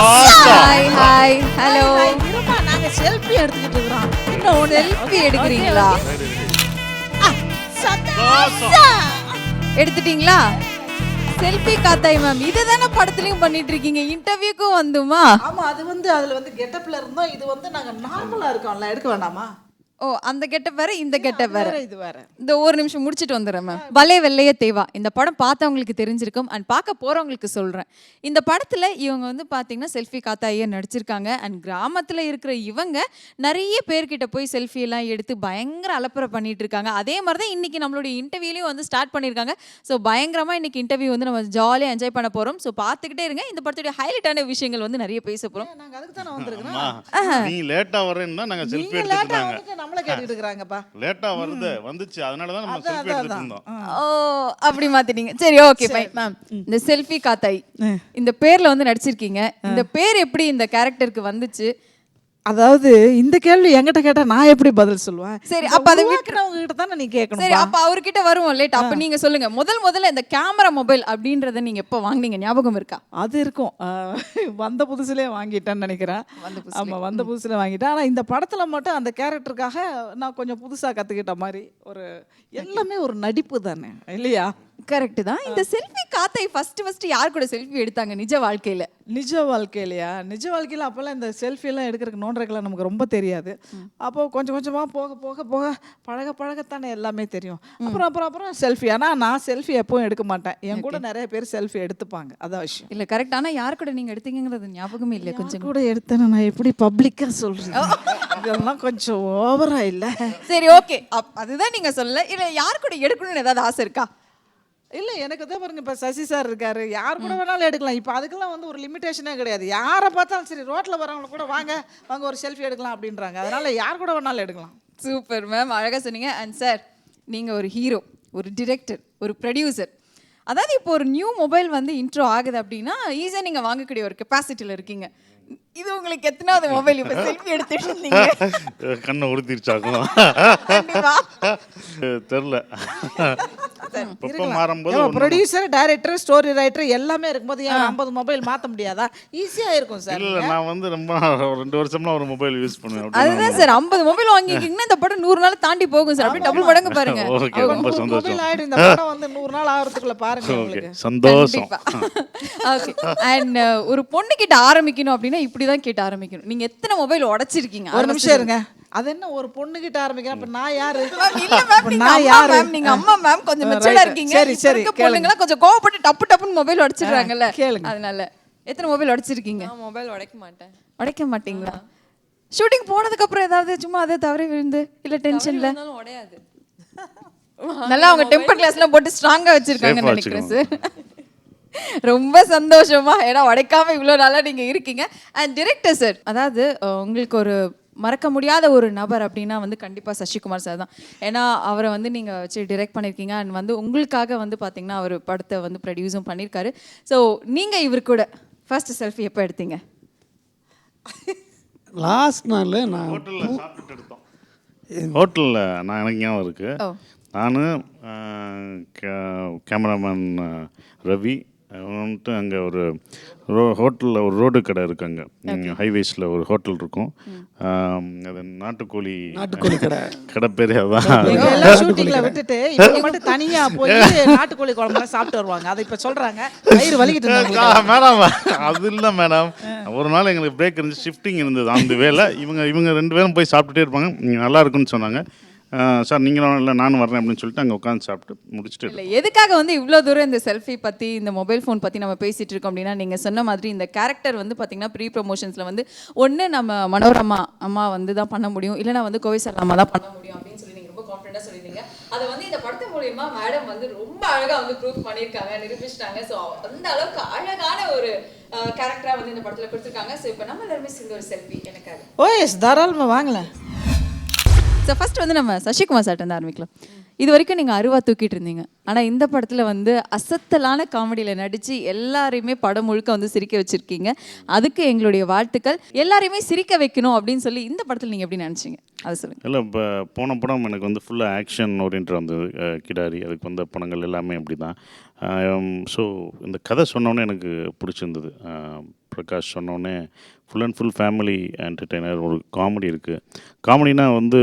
Hi hi hello. இருமா, நாங்க selfie எடுத்துக்கிட்டு இருக்கிறோம். செல்ஃபி எடுக்கிறீங்களா? எடுத்துட்டீங்களா? செல்ஃபி காத்தாய் மேம், இதுதானே படத்துலயும் பண்ணிட்டு இருக்கீங்க, இன்டர்வியூக்கும் வந்துமா? ஆமா, அது அதுல கெட்டப்ல இருந்தோம். இது நாங்க நார்மலா இருக்கோம்ல, எடுக்க வேண்டாமா? ஓ, அந்த கெட்டப் வேற, இந்த கெட்டப் வேற. இது வேற. இந்த ஒரு நிமிஷம் முடிச்சிட்டு வந்துடுறேன் மேம். பலே வெள்ளைய தேவா, இந்த படம் பார்த்தவங்களுக்கு தெரிஞ்சிருக்கும் அண்ட் பார்க்க போறவங்களுக்கு சொல்றேன். இந்த படத்துல இவங்க பாத்தீங்கன்னா செல்ஃபி காத்தாயே நடிச்சிருக்காங்க. அண்ட் கிராமத்துல இருக்கிற இவங்க நிறைய பேர்கிட்ட போய் செல்ஃபி எல்லாம் எடுத்து பயங்கர அலப்பறை பண்ணிட்டு இருக்காங்க. அதே மாதிரி தான் இன்னைக்கு நம்மளுடைய இன்டர்வியூலையும் ஸ்டார்ட் பண்ணியிருக்காங்க. ஸோ பயங்கரமா இன்னைக்கு இன்டர்வியூ நம்ம ஜாலியாக என்ஜாய் பண்ண போறோம். ஸோ பார்த்துக்கிட்டே இருங்க. இந்த படத்துடைய ஹைலைட்டான விஷயங்கள் நிறைய பேச போறோம். நாங்க அதுக்கு தானே வந்திருக்கோம். நீ லேட்டா வரேன்னா நாங்க செல்ஃபி எடுத்துட்டாங்க. நம்மள கேட்டிட்டு இருக்காங்கப்பா. லேட்டா வந்துச்சு, அதனால தான் நம்ம செல்ஃபி எடுத்துட்டு இருந்தோம். ஓ, அப்படி மாத்திட்டீங்க. சரி, ஓகே ஃபைன் மேம். இந்த செல்ஃபி காத்தாய் இந்த பேர்ல நடிச்சிருக்கீங்க. இந்த பேர் எப்படி இந்த கேரக்டருக்கு வந்துச்சு? அதாவது இந்த கேள்வி என்கிட்ட கேட்டா நான் எப்படி பதில் சொல்லுவேன்? சரி, அப்ப அதை விக்கிறவங்க கிட்ட தானே நீ கேட்கணும். சரி, அப்ப அவர்கிட்ட வருவோம் லேட். அப்ப நீங்க சொல்லுங்க, முதல்ல இந்த கேமரா மொபைல் அப்படின்றத நீங்க எப்ப வாங்குனீங்க, ஞாபகம் இருக்கா? அது இருக்கும். வந்த புதுசுலேயே வாங்கிட்டேன்னு நினைக்கிறேன். ஆமா, வந்த புதுசுல வாங்கிட்டேன். ஆனா இந்த படத்துல மட்டும் அந்த கேரக்டருக்காக நான் கொஞ்சம் புதுசா கத்துக்கிட்ட மாதிரி எல்லாமே ஒரு நடிப்பு தானே இல்லையா? கரெக்ட் தான். இந்த செல்ஃபி காத்தாய் ஃபர்ஸ்ட் யார் கூட செல்ஃி எடுத்தாங்க நிஜ வாழ்க்கையில? நிஜ வாழ்க்கையிலயா? நிஜ வாழ்க்கையில அப்பெல்லாம் இந்த செல்ஃபி எல்லாம் எடுக்கிறதுக்கு நோன்றதுக்கெல்லாம் நமக்கு ரொம்ப தெரியாது. அப்போ கொஞ்சம் கொஞ்சமா போக போக போக பழகத்தானே எல்லாமே தெரியும். அப்புறம் செல்ஃபி. ஆனா நான் செல்ஃபி எப்பவும் எடுக்க மாட்டேன். என் கூட நிறைய பேர் செல்ஃபி எடுத்துப்பாங்க. அதான் விஷயம். இல்ல கரெக்ட். ஆனா யார் கூட நீங்க எடுத்தீங்கிறது ஞாபகமே இல்ல. கொஞ்சம் கூட எடுத்தேன்னு நான் எப்படி பப்ளிக்கா சொல்றேன்? இதெல்லாம் கொஞ்சம் ஓவரா இல்ல? சரி, ஓகே. அதுதான் நீங்க சொல்லல. இல்ல யார் கூட எடுக்கணும்னு ஏதாவது ஆசை இருக்கா? இல்லை, எனக்கு தான் பாருங்க, இப்போ சசி சார் இருக்காரு, யார் கூட வேணாலும் எடுக்கலாம். இப்போ அதுக்கெல்லாம் ஒரு லிமிட்டேஷனே கிடையாது. யாரை பார்த்தாலும் சரி, ரோட்டில் வரவங்க கூட வாங்க ஒரு செல்ஃபி எடுக்கலாம் அப்படின்றாங்க. அதனால யார் கூட வேணாலும் எடுக்கலாம். சூப்பர் மேம், அழகாக சொன்னீங்க. அண்ட் சார், நீங்கள் ஒரு ஹீரோ, ஒரு டிரெக்டர், ஒரு ப்ரொடியூசர். அதாவது இப்போ ஒரு நியூ மொபைல் இன்ட்ரோ ஆகுது அப்படின்னா ஈஸியாக நீங்கள் வாங்கக்கூடிய ஒரு கெப்பாசிட்டியில் இருக்கீங்க. இது உங்களுக்கு எத்தனாவது மொபைல்? இப்போ செல்ஃபி எடுத்துட்டு இருந்தீங்க, கண்ணை உறுத்திருச்சாக்கும் தெரியல. ப்ரொடியூசர், டைரக்டர், ஸ்டோரி ரைட்டர் எல்லாமே இருக்கும்போது 50 மொபைல் மாற்ற முடியாதா? ஈஸியா இருக்கும் சார். இல்ல, நான் ரொம்ப 2 வருஷமா ஒரு மொபைல் யூஸ் பண்ணுவேன். அதுதான் சார், 50 மொபைல் வாங்கிக்கிங்கன்னா இந்த படம் 100 நாள் தாண்டி போகும் சார். அப்படியே டபுள் மடங்கு பாருங்க. ஓகே, ரொம்ப சந்தோஷம். மொபைல் ஆயிடும் இந்த படம் 100 நாள் ஆகிறதுக்குள்ள பாருங்க. ஓகே, சந்தோஷம். ஓகே. அண்ட் ஒரு பொண்ணு கிட்ட ஆரம்பிக்கணும் அப்படின்னா இப்படிதான் கேட்டு ஆரம்பிக்கணும். நீங்க எத்தனை மொபைல் உடைச்சிருக்கீங்க? ஒரு நிமிஷம் இருங்க. அது என்ன ஒரு பொண்ணு கிட்ட ஆரம்பிக்கிறேன்? அப்ப நான் யாரு? இல்ல மேம், நான் யாரு? நீங்க அம்மா மேம், கொஞ்சம் மெச்சூர்டா இருக்கீங்க. சரி, பொண்ணுங்களா கொஞ்சம் கோவப்பட்டு டப்புன்னு மொபைல் உடைச்சிடுறாங்கல்ல, அதனால எத்தனை மொபைல் உடைச்சிருக்கீங்க? நான் மொபைல் உடைக்க மாட்டேன். உடைக்க மாட்டீங்களா? ஷூட்டிங் போனதுக்கு அப்புறம் ஏதாவது சும்மா அதே தவறி விழுந்து இல்ல டென்ஷன்ல உடையாது. நல்லா அவங்க டெம்பர் கிளாஸ்லாம் போட்டு ஸ்ட்ராங்கா வச்சிருக்காங்கன்னு நினைக்கிறேன் சார். ரொம்ப சந்தோஷமா, ஏன்னா உடைக்காம இவ்வளோ நாளா நீங்க இருக்கீங்க. அண்ட் டிரெக்டர் சார், அதாவது உங்களுக்கு ஒரு மறக்க முடியாத ஒரு நபர் அப்படின்னா கண்டிப்பாக சசிகுமார் சார் தான். ஏன்னா அவரை நீங்கள் வச்சு டிரெக்ட் பண்ணியிருக்கீங்க. அண்ட் உங்களுக்காக பார்த்தீங்கன்னா அவர் படத்தை ப்ரொடியூஸும் பண்ணியிருக்காரு. ஸோ நீங்கள் இவர் கூட ஃபர்ஸ்ட் செல்ஃபி எப்போ எடுத்தீங்க? லாஸ்ட் நாள் நான் ஹோட்டலில் சாப்பிட்டுட்டு எடுத்தோம். ஹோட்டலில் எனக்கு ஞாபகம் இருக்குது. நான் கேமராமேன் ரவி அங்கே ஒரு ஹோட்டலில் ஒரு ரோடு கடை இருக்கு. அங்கே ஹைவேஸில் ஒரு ஹோட்டல் இருக்கும். அது நாட்டுக்கோழி கடை பேர் அதான். ஷூட்டிங்கில் விட்டுட்டு இவங்க மட்டும் தனியாக போய் நாட்டுக்கோழி குழம்புலாம் சாப்பிட்டு வருவாங்க. அதை இப்போ சொல்கிறாங்க, வயிறு வலிக்கிட்டு மேடம். அது இல்லை மேடம், ஒரு நாள் எங்களுக்கு பிரேக் இருந்துச்சு, ஷிஃப்டிங் இருந்தது. அந்த வேலை இவங்க 2 பேரும் போய் சாப்பிட்டுட்டே இருப்பாங்க. நல்லா இருக்குன்னு சொன்னாங்க. சார் நீங்களும் இல்லை நானும் வரேன் அப்படின்னு சொல்லிட்டு அங்கே உட்காந்து சாப்பிட்டு முடிச்சுட்டு. இல்லை, எதுக்காக இவ்வளோ தூரம் இந்த செல்ஃபி பற்றி, இந்த மொபைல் ஃபோன் பற்றி நம்ம பேசிகிட்டு இருக்கோம் அப்படின்னா, நீங்கள் சொன்ன மாதிரி இந்த கேரக்டர் பார்த்தீங்கன்னா ப்ரீ ப்ரொமோஷன்ஸில் ஒன்று நம்ம மனோரமா அம்மா தான் பண்ண முடியும், இல்லைனா கோவை சலாமா தான் பண்ண முடியும் அப்படின்னு சொல்லி நீங்கள் ரொம்ப கான்ஃபிடென்ட்டாக சொல்லியிருந்தீங்க. அதை இந்த படத்து மூலியமாக மேடம் ரொம்ப அழகாக ப்ரூவ் பண்ணியிருக்காங்க, நிரூபிச்சிட்டாங்க. ஸோ அந்த அளவுக்கு அழகான ஒரு கேரக்டராக இந்த படத்தில் கொடுத்துருக்காங்க. ஸோ இப்போ நம்ம எல்லாருமே சேர்ந்து ஒரு செல்ஃபி எனக்காக. ஓ எஸ், தாராளமாக வாங்கலாம். ஸோ ஃபர்ஸ்ட் நம்ம சசிகுமார் சார்ட்டு ஆரம்பிக்கலாம். இது வரைக்கும் நீங்கள் அருவா தூக்கிட்டு இருந்தீங்க. ஆனால் இந்த படத்தில் அசத்தலான காமெடியில் நடித்து எல்லாரையுமே படம் முழுக்க சிரிக்க வச்சுருக்கீங்க. அதுக்கு எங்களுடைய வாழ்த்துக்கள். எல்லாரையுமே சிரிக்க வைக்கணும் அப்படின்னு சொல்லி இந்த படத்தில் நீங்கள் எப்படி நினச்சிங்க, அதை சொல்லுங்கள். இல்லை, இப்போ போன படம் எனக்கு ஃபுல்லாக ஆக்ஷன் ஓரியன்ட் வந்தது. கிடாரி, அதுக்கு வந்த படங்கள் எல்லாமே அப்படி தான். ஸோ இந்த கதை சொன்னோன்னே எனக்கு பிடிச்சிருந்தது. பிரகாஷ் சொன்னோடனே full and full family entertainer. ஒரு காமெடி இருக்குது. காமெடினா வந்து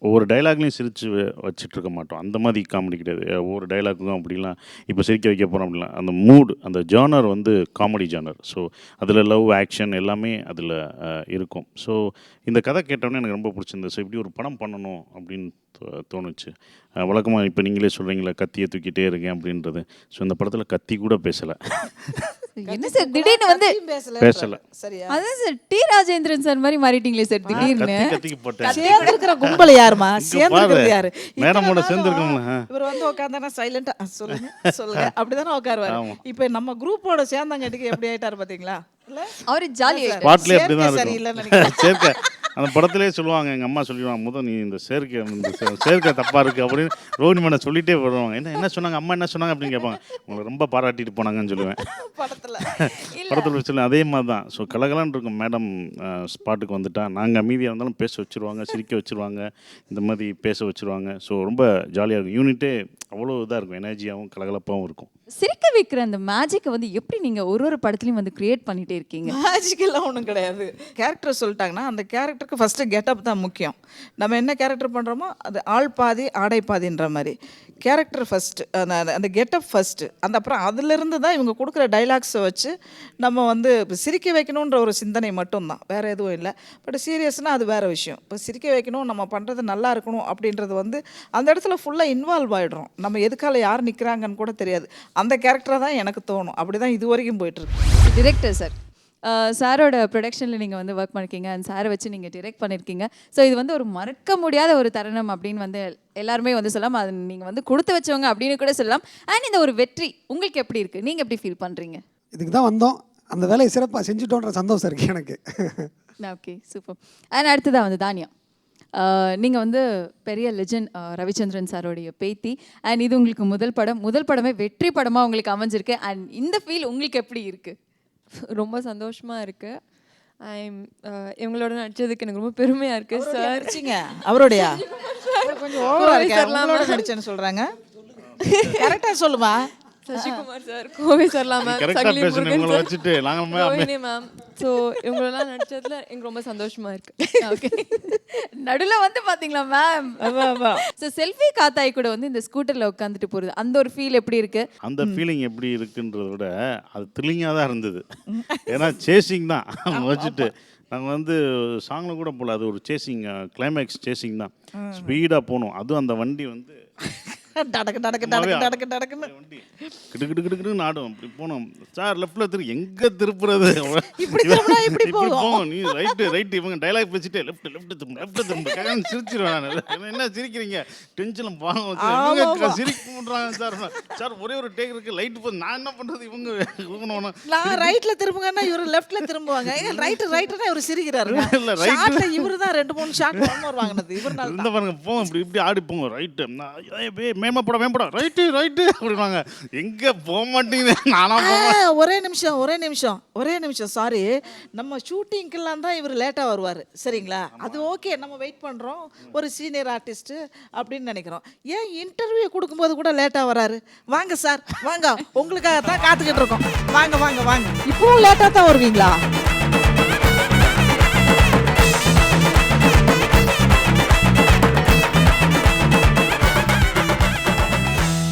ஒவ்வொரு டைலாக்லையும் சிரித்து வச்சிட்ருக்க மாட்டோம். அந்த மாதிரி காமெடி கிடையாது. ஒவ்வொரு டைலாக்குக்கும் அப்படிலாம் இப்போ சிரிக்க வைக்க போகிறோம் அப்படிலாம். அந்த மூட், அந்த ஜானர் வந்து காமெடி ஜானர். ஸோ அதில் லவ், ஆக்ஷன் எல்லாமே அதில் இருக்கும். ஸோ இந்த கதை கேட்டோன்னே எனக்கு ரொம்ப பிடிச்சிருந்தது. ஸோ இப்படி ஒரு படம் பண்ணணும் அப்படின்னு தோணுச்சு. வழக்கமாக இப்போ நீங்களே சொல்கிறீங்களா கத்தியை தூக்கிட்டே இருக்கேன் அப்படின்றது. ஸோ இந்த படத்தில் கத்தி கூட பேசலை. என்ன சார் திடீர்னு வந்து பேசலை. சரியா? அதான் சார் டி ராஜேந்திரன் சார் மாதிரி மாறிட்டீங்களே சார் திடீர்னு. கத்திக்கு போட்டேன். சேர்ந்து இருக்கிற கும்பல் யாருமா? சேர்ந்து இருக்கிறது யாரு? மேடமோட சேர்ந்துருக்கோம்ல. இவர் வந்து உட்காந்தானா சைலண்டா சொல்லுங்க சொல்லுங்க அப்படிதானே உட்காருவாரு. இப்போ நம்ம குரூப்போட சேர்ந்தாங்கட்டிக்கு எப்படி ஆயிட்டாரு பாத்தீங்களா? இல்ல அவரு ஜாலி ஸ்பாட்லேயே அப்படி தான் சரியில்லைன்னு இருக்கும். நினைக்கிறேன். சேர்க்கை அந்த படத்திலே சொல்லுவாங்க, எங்கள் அம்மா சொல்லிடுவாங்க, முதல் நீ இந்த சேர்க்கை தப்பாக இருக்குது அப்படின்னு ரோஹிணி மேடம் சொல்லிகிட்டே வருவாங்க. என்ன சொன்னாங்க அம்மா, என்ன சொன்னாங்க அப்படின்னு கேட்பாங்க. உங்களை ரொம்ப பாராட்டிட்டு போனாங்கன்னு சொல்லுவேன் படத்தில் சொல்லுவேன். அதே மாதிரி தான். ஸோ கலகலான்னு இருக்கும் மேடம் ஸ்பாட்டுக்கு வந்துட்டா. நாங்கள் அமைதியாக இருந்தாலும் பேச வச்சுருவாங்க, சிரிக்க வச்சுருவாங்க, இந்த மாதிரி பேச வச்சுருவாங்க. ஸோ ரொம்ப ஜாலியாக இருக்கும். யூனிட்டே அவ்வளோ இதாக இருக்கும், எனர்ஜியாகவும் கலகலப்பாகவும் இருக்கும். சிரிக்க வைக்கிற அந்த மேஜிக்கை வந்து எப்படி நீங்க ஒரு படத்துலயும் வந்து கிரியேட் பண்ணிட்டே இருக்கீங்க? மேஜிக்கெல்லாம் ஒன்றும் கிடையாது. கேரக்டர் சொல்லிட்டாங்கன்னா அந்த கேரக்டருக்கு ஃபஸ்ட்டு கெட்டப் தான் முக்கியம். நம்ம என்ன கேரக்டர் பண்ணுறோமோ அது ஆள் பாதி ஆடை பாதின்ற மாதிரி. கேரக்டர் ஃபஸ்ட்டு, அந்த கெட்டப் ஃபஸ்ட்டு. அந்த அப்புறம் அதிலிருந்து தான் இவங்க கொடுக்குற டைலாக்ஸை வச்சு நம்ம வந்து சிரிக்க வைக்கணுன்ற ஒரு சிந்தனை மட்டும்தான், வேறு எதுவும் இல்லை. பட் சீரியஸ்னால் அது வேறு விஷயம். இப்போ சிரிக்க வைக்கணும், நம்ம பண்ணுறது நல்லா இருக்கணும் அப்படின்றது வந்து அந்த இடத்துல ஃபுல்லாக இன்வால்வ் ஆகிடுறோம். நம்ம எதுக்கால யார் நிற்கிறாங்கன்னு கூட தெரியாது. அந்த கேரக்டராக தான் எனக்கு தோணும். அப்படி தான் இது வரைக்கும் போயிட்டுருக்கு. டிரெக்டர் சார், சாரோட ப்ரொடக்ஷனில் நீங்கள் வந்து ஒர்க் பண்ணியிருக்கீங்க அண்ட் சாரை வச்சு நீங்கள் டிரெக்ட் பண்ணியிருக்கீங்க. ஸோ இது வந்து ஒரு மறக்க முடியாத ஒரு தருணம் அப்படின்னு வந்து எல்லாருமே வந்து சொல்லலாம். அது நீங்கள் வந்து கொடுத்து வச்சவங்க அப்படின்னு கூட சொல்லலாம். அண்ட் இந்த ஒரு வெற்றி உங்களுக்கு எப்படி இருக்குது? நீங்கள் எப்படி ஃபீல் பண்ணுறீங்க? இதுக்கு தான் வந்தோம், அந்த வேலையை சிறப்பாக செஞ்சுட்டோன்ற சந்தோஷம் இருக்குது எனக்கு. Okay, super. அண்ட் அடுத்ததாக வந்து தானியா, நீங்கள் வந்து பெரிய லெஜண்ட் ரவிச்சந்திரன் சாரோடைய பேத்தி. அண்ட் இது உங்களுக்கு முதல் படமே வெற்றி படமாக உங்களுக்கு அமைஞ்சிருக்கு. அண்ட் இந்த ஃபீல் உங்களுக்கு எப்படி இருக்குது? ரொம்ப சந்தோஷமாக இருக்குது. இவங்களோட நடிச்சதுக்கு எனக்கு ரொம்ப பெருமையாக இருக்குது சார். அவரோடையா கொஞ்சம் ஓவரா நடிச்சேன்னு சொல்கிறாங்க. கரெக்டாக சொல்லுமா? சசிகுமார் சார், கோவை சார்லாம் ma'am, Sakili Murugan sir, Rohini ma'am. So இவங்களெல்லாம் நடிச்சதுல எனக்கு ரொம்ப சந்தோஷமாக இருக்குது. ஓகே, நடுவில் வந்து பார்த்தீங்களா மேம்? ஸோ செல்ஃபி காத்தாய் கூட வந்து இந்த ஸ்கூட்டரில் உட்காந்துட்டு போகிறது, அந்த ஒரு ஃபீல் எப்படி இருக்குது? அந்த ஃபீலிங் எப்படி இருக்குன்றத விட அது த்ரில்லிங்காக தான் இருந்தது. ஏன்னா சேசிங் தான் வச்சுட்டு நாங்கள் வந்து சாங்கில் கூட போகல. அது ஒரு சேசிங், கிளைமேக்ஸ் சேசிங் தான். ஸ்பீடாக போகணும். அதுவும் அந்த வண்டி வந்து டடக்கு டடக்கு டடக்கு டடக்கு டடக்குன்னு வண்டி கிடுக்கிட்டு ஆடும். இப்படி போனோம் சார், லெஃப்ட்ல எங்க திருப்புறது, இப்படி போகும். நீ ரைட்டு இவங்க டைலாக் பேசிட்டு லெஃப்ட் திரும்ப சிரிச்சிருவேன். என்ன சிரிக்கிறீங்க? டென்ஷன் பாவம் சிரிக்க பண்றாங்க சார். சார் ஒரே ஒரு டேக் இருக்கு, லைட் போது நான் என்ன பண்றது? இவங்க நான் ரைட்ல திரும்புங்கன்னா இவரு லெஃப்ட்ல திரும்புவாங்க. ரைட்னா இவரு சிரிக்கிறாரு. இல்ல ரைட் இவரு தான் 2-3 ஷாட் வாங்கினது இவர்னால. இந்த பாருங்க போவோம், இப்படி ஆடி போங்க. ரைட்டு மேம்பட ரைட்டு அப்படிவாங்க. எங்க போக மாட்டேங்குது. நானா ஒரே நிமிஷம் சாரி, நம்ம ஷூட்டிங்கெல்லாம் தான் இவர் லேட்டா வருவார், சரிங்களா? அது ஓகே, நம்ம வெயிட் பண்றோம், ஒரு சீனியர் ஆர்டிஸ்ட் அப்படின்னு நினைக்கிறோம். ஏன் இன்டர்வியூ கொடுக்கும்போது கூட லேட்டா வராரு? வாங்க சார் வாங்க, உங்களுக்காக தான் காத்துக்கிட்டு இருக்கோம். வாங்க வாங்க வாங்க. இப்பவும் லேட்டா தான் வருவீங்களா?